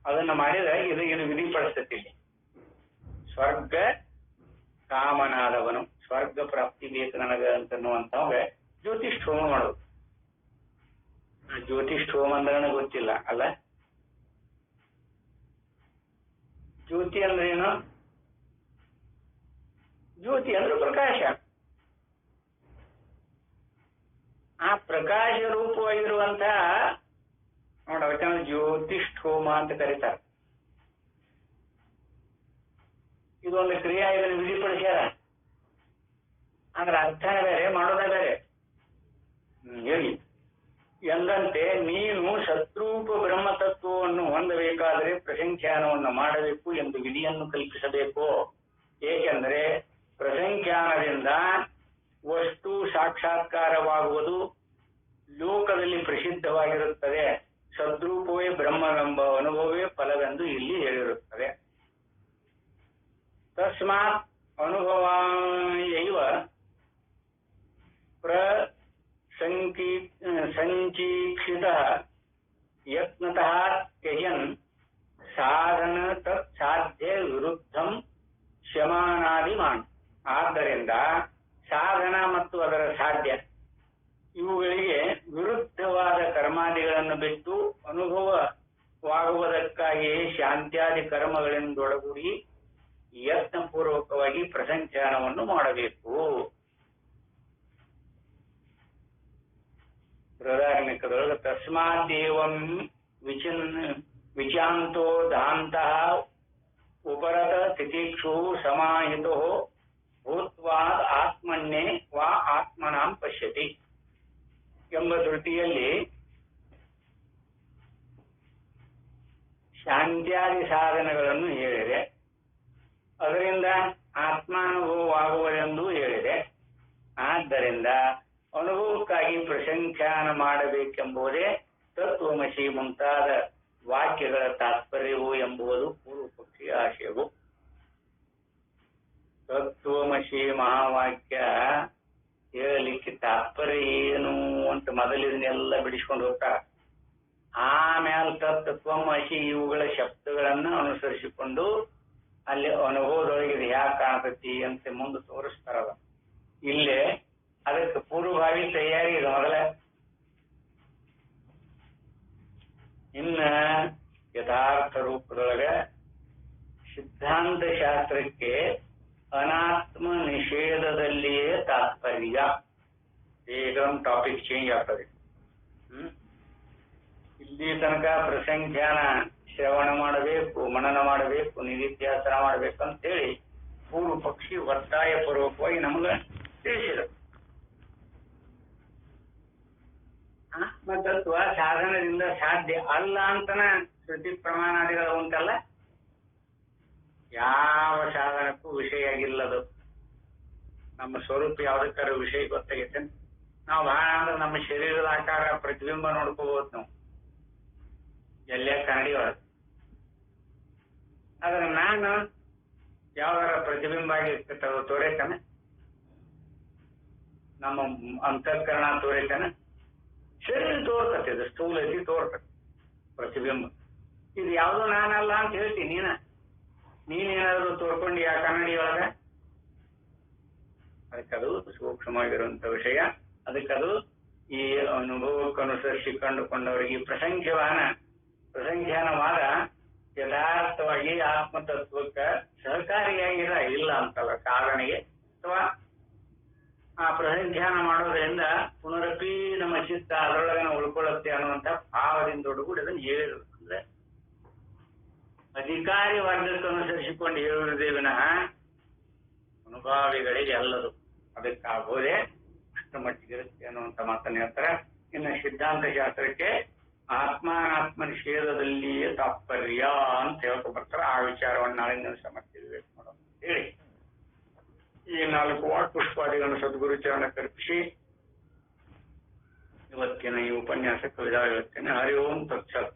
ಅದನ್ನ ಮಾಡಿದ್ರೆ ಇದು ವಿಧಿಪಡಿಸ್ತತಿ. ಸ್ವರ್ಗ ಕಾಮನಾದವನು ಸ್ವರ್ಗ ಪ್ರಾಪ್ತಿ ಬೇಕು ನನಗ ಅಂತನ್ನುವಂತವಾಗ ಜ್ಯೋತಿಷ್ಠೋಮ ಮಾಡೋದು. ಜ್ಯೋತಿಷ್ಠೋಮ ಅಂದ್ರೆ ಗೊತ್ತಿಲ್ಲ ಅಲ್ಲ. ಜ್ಯೋತಿ ಅಂದ್ರೆ ಏನು? ಜ್ಯೋತಿ ಅಂದ್ರೆ ಪ್ರಕಾಶ. ಆ ಪ್ರಕಾಶ ರೂಪವಾಗಿರುವಂತಹ ನೋಡ, ಅದಕ್ಕೆ ಜ್ಯೋತಿಷ್ಠೋಮ ಅಂತ ಕರೀತಾರೆ. ಇದೊಂದು ಕ್ರಿಯಾ, ಇದನ್ನು ವಿಧಿಪಡಿಸ್ಯಾರ. ಅಂದ್ರೆ ಅರ್ಥನೇ ಬೇರೆ, ಮಾಡೋದೇ ಬೇರೆ. ಹೇಳಿ ಎಂದಂತೆ ನೀನು ಸದ್ರೂಪ ಬ್ರಹ್ಮತತ್ವವನ್ನು ಹೊಂದಬೇಕಾದರೆ ಪ್ರಸಂಖ್ಯಾನವನ್ನು ಮಾಡಬೇಕು ಎಂದು ವಿಧಿಯನ್ನು ಕಲ್ಪಿಸಬೇಕು. ಏಕೆಂದರೆ ಪ್ರಸಂಖ್ಯಾನದಿಂದ ವಸ್ತು ಸಾಕ್ಷಾತ್ಕಾರವಾಗುವುದು ಲೋಕದಲ್ಲಿ ಪ್ರಸಿದ್ಧವಾಗಿರುತ್ತದೆ. ಸದ್ರೂಪವೇ ಬ್ರಹ್ಮವೆಂಬ ಅನುಭವವೇ ಫಲವೆಂದು ಇಲ್ಲಿ ಹೇಳಿರುತ್ತದೆ. ತಸ್ಮಾತ್ ಅನುಭವಾಯೈವ ಸಂಚೀಕ್ಷಿತ ಯತ್ನತಃ ತ್ಯಜನ್ ಸಾಧನ ತತ್ ಸಾಧ್ಯ ವಿರುದ್ಧಂ ಶಮಾನಾದಿಮಾನ್. ಆದ್ದರಿಂದ ಸಾಧನ ಮತ್ತು ಅದರ ಸಾಧ್ಯ ಇವುಗಳಿಗೆ ವಿರುದ್ಧವಾದ ಕರ್ಮಾದಿಗಳನ್ನು ಬಿಟ್ಟು ಅನುಭವವಾಗುವುದಕ್ಕಾಗಿ ಶಾಂತ್ಯಾದಿ ಕರ್ಮಗಳಿಂದೊಳಗೂಡಿ ಯತ್ನಪೂರ್ವಕವಾಗಿ ಪ್ರಸಂಖ್ಯಾನವನ್ನು ಮಾಡಬೇಕು. ಬೃಹದಾರಣ್ಯಕದೊಳಗೆ ತಸ್ಮಾದೇವಂ ವಿಚಾಂತೋ ದಾಂತಃ ಉಪರತ ತಿತಿಕ್ಷು ಸಮಾಹಿತೋ ಭೂತ್ವಾದ್ ಆತ್ಮನ್ನೇ ವಾ ಆತ್ಮನಾಂ ಪಶ್ಯತಿ ಎಂಬ ಧೃತಿಯಲ್ಲಿ ಶಾಂತ್ಯಾದಿ ಸಾಧನಗಳನ್ನು ಹೇಳಿದೆ. ಅದರಿಂದ ಆತ್ಮಾನುಭವವಾಗುವುದೆಂದೂ ಹೇಳಿದೆ. ಆದ್ದರಿಂದ ಅನುಭವಕ್ಕಾಗಿ ಪ್ರಸಂಖ್ಯಾನ ಮಾಡಬೇಕೆಂಬುದೇ ತತ್ವಮಸಿ ಮುಂತಾದ ವಾಕ್ಯಗಳ ತಾತ್ಪರ್ಯವು ಎಂಬುದು ಪೂರ್ವಪಕ್ಷಿಯ ಆಶಯವು. ತತ್ವಮಸಿ ಮಹಾವಾಕ್ಯ ಹೇಳಲಿಕ್ಕೆ ತಾತ್ಪರ್ಯ ಏನು ಅಂತ ಮೊದಲಿನೆಲ್ಲ ಬಿಡಿಸ್ಕೊಂಡು ಹೋಗ್ತಾರೆ. ಆಮೇಲೆ ತತ್ವಮಸಿ ಇವುಗಳ ಶಬ್ದಗಳನ್ನ ಅನುಸರಿಸಿಕೊಂಡು ಅಲ್ಲಿ ಅನುಭವದೊಳಗೆ ಇದು ಯಾಕೆ ಕಾಣ್ತತಿ ಅಂತ ಮುಂದೆ ತೋರಿಸ್ತಾರಲ್ಲ. ಇಲ್ಲೇ ಅದಕ್ಕೆ ಪೂರ್ವಭಾವಿ ತಯಾರಿ ಇದೆ ಮೊದಲ. ಇನ್ನ ಯಥಾರ್ಥ ರೂಪದೊಳಗ ಸಿದ್ಧಾಂತ ಶಾಸ್ತ್ರಕ್ಕೆ ಅನಾತ್ಮ ನಿಷೇಧದಲ್ಲಿಯೇ ತಾತ್ಪರ್ಯ. ಈಗ ಟಾಪಿಕ್ ಚೇಂಜ್ ಆಗ್ತದೆ. ಇಲ್ಲಿ ತನಕ ಪ್ರಸಂಖ್ಯಾನ ಶ್ರವಣ ಮಾಡಬೇಕು, ಮನನ ಮಾಡಬೇಕು, ನಿಧಿಧ್ಯಾಸನ ಮಾಡಬೇಕು ಅಂತ ಹೇಳಿ ಪೂರ್ವ ಪಕ್ಷಿ ಒತ್ತಾಯ ಪೂರ್ವಕವಾಗಿ ನಮಗ ತಿಳಿಸಿದ. ಆತ್ಮತತ್ವ ಸಾಧನದಿಂದ ಸಾಧ್ಯ ಅಲ್ಲ ಅಂತನ ಶ್ರುತಿ ಪ್ರಮಾಣಾದಿಗಳು ಉಂಟಲ್ಲ. ಯಾವ ಸಾಧನಕ್ಕೂ ವಿಷಯ ಆಗಿಲ್ಲದು. ನಮ್ಮ ಸ್ವರೂಪ ಯಾವ್ದಕ್ಕಾರ ವಿಷಯ ಗೊತ್ತಾಗೈತೆ. ನಾವು ಬಹಳ ಅಂದ್ರೆ ನಮ್ಮ ಶರೀರದ ಆಕಾರ ಪ್ರತಿಬಿಂಬ ನೋಡ್ಕೋಬಹುದು ನಾವು ಎಲ್ಲೇ ಕನ್ನಡಿ ಒಳಗೆ. ಆದ್ರೆ ನಾನು ಯಾವ್ದಾರ ಪ್ರತಿಬಿಂಬ ಆಗಿರ್ತದೆ ತೋರೈತಾನೆ, ನಮ್ಮ ಅಂತಃಕರಣ ತೋರೈತಾನೆ, ಶರೀರ ತೋರ್ತದೆ, ಇದು ಸ್ಥೂಲ ಐತಿ ತೋರ್ತದೆ ಪ್ರತಿಬಿಂಬ. ಇದು ಯಾವ್ದು ನಾನಲ್ಲ ಅಂತ ಹೇಳ್ತೀನಿ. ನೀನೇನಾದ್ರು ತೋರ್ಕೊಂಡು ಆ ಕನ್ನಡಿ ಒಳಗ. ಅದಕ್ಕದು ಸೂಕ್ಷ್ಮವಾಗಿರುವಂತ ವಿಷಯ. ಅದಕ್ಕದು ಈ ಅನುಭವಕ್ಕನುಸರಿಸಿ ಕಂಡುಕೊಂಡವರಿಗೆ ಪ್ರಸಂಖ್ಯಾನವಾದ ಯಥಾರ್ಥವಾಗಿ ಆತ್ಮತತ್ವಕ್ಕ ಸಹಕಾರಿಯಾಗಿರ ಇಲ್ಲ ಅಂತಲ್ಲ ಸಾಧನೆಗೆ. ಅಥವಾ ಆ ಪ್ರಸಂಖ್ಯಾನ ಮಾಡೋದ್ರಿಂದ ಪುನರಪಿ ನಮ್ಮ ಚಿತ್ತ ಅದರೊಳಗನ ಉಳ್ಕೊಳ್ಳುತ್ತೆ ಅನ್ನುವಂಥ ಭಾವದಿಂದ ಒಡಗೂಡಿ ಅದನ್ನು ಹೇಳಿದ್ರು. ಅಂದ್ರೆ ಅಧಿಕಾರಿ ವರ್ಗಕ್ಕೆ ಅನುಸರಿಸಿಕೊಂಡು ಹೇಳುವುದೇ ವಿನಃ ಅನುಭಾವಿಗಳಿಗೆ ಅಲ್ಲದು. ಅದಕ್ಕಾಗೋದೇ ಅಷ್ಟು ಮಟ್ಟಿಗಿರುತ್ತೆ ಅನ್ನುವಂಥ ಮಾತನ್ನು ಹೇಳ್ತಾರೆ. ಇನ್ನು ಸಿದ್ಧಾಂತ ಶಾಸ್ತ್ರಕ್ಕೆ ಆತ್ಮಾನಾತ್ಮ ನಿಷೇಧದಲ್ಲಿಯೇ ತಾತ್ಪರ್ಯ ಅಂತ ಹೇಳ್ಕೊ ಬರ್ತಾರೆ. ಆ ವಿಚಾರವನ್ನು ನಾಳೆ ದಿವಸ ಮತ್ತೆ ಮಾಡೋಣ ಅಂತ ಹೇಳಿ ಈ 4 ವಾಟ್ ಪುಷ್ಪಾದಿಗಳನ್ನು ಸದ್ಗುರು ಚರಣ ಕಲ್ಪಿಸಿ ಇವತ್ತಿನ ಈ ಉಪನ್ಯಾಸಕ್ಕೆ ವಿದಾಯ ಹೇಳ್ತೇನೆ. ಹರಿ ಓಂ ತತ್ಸತ್.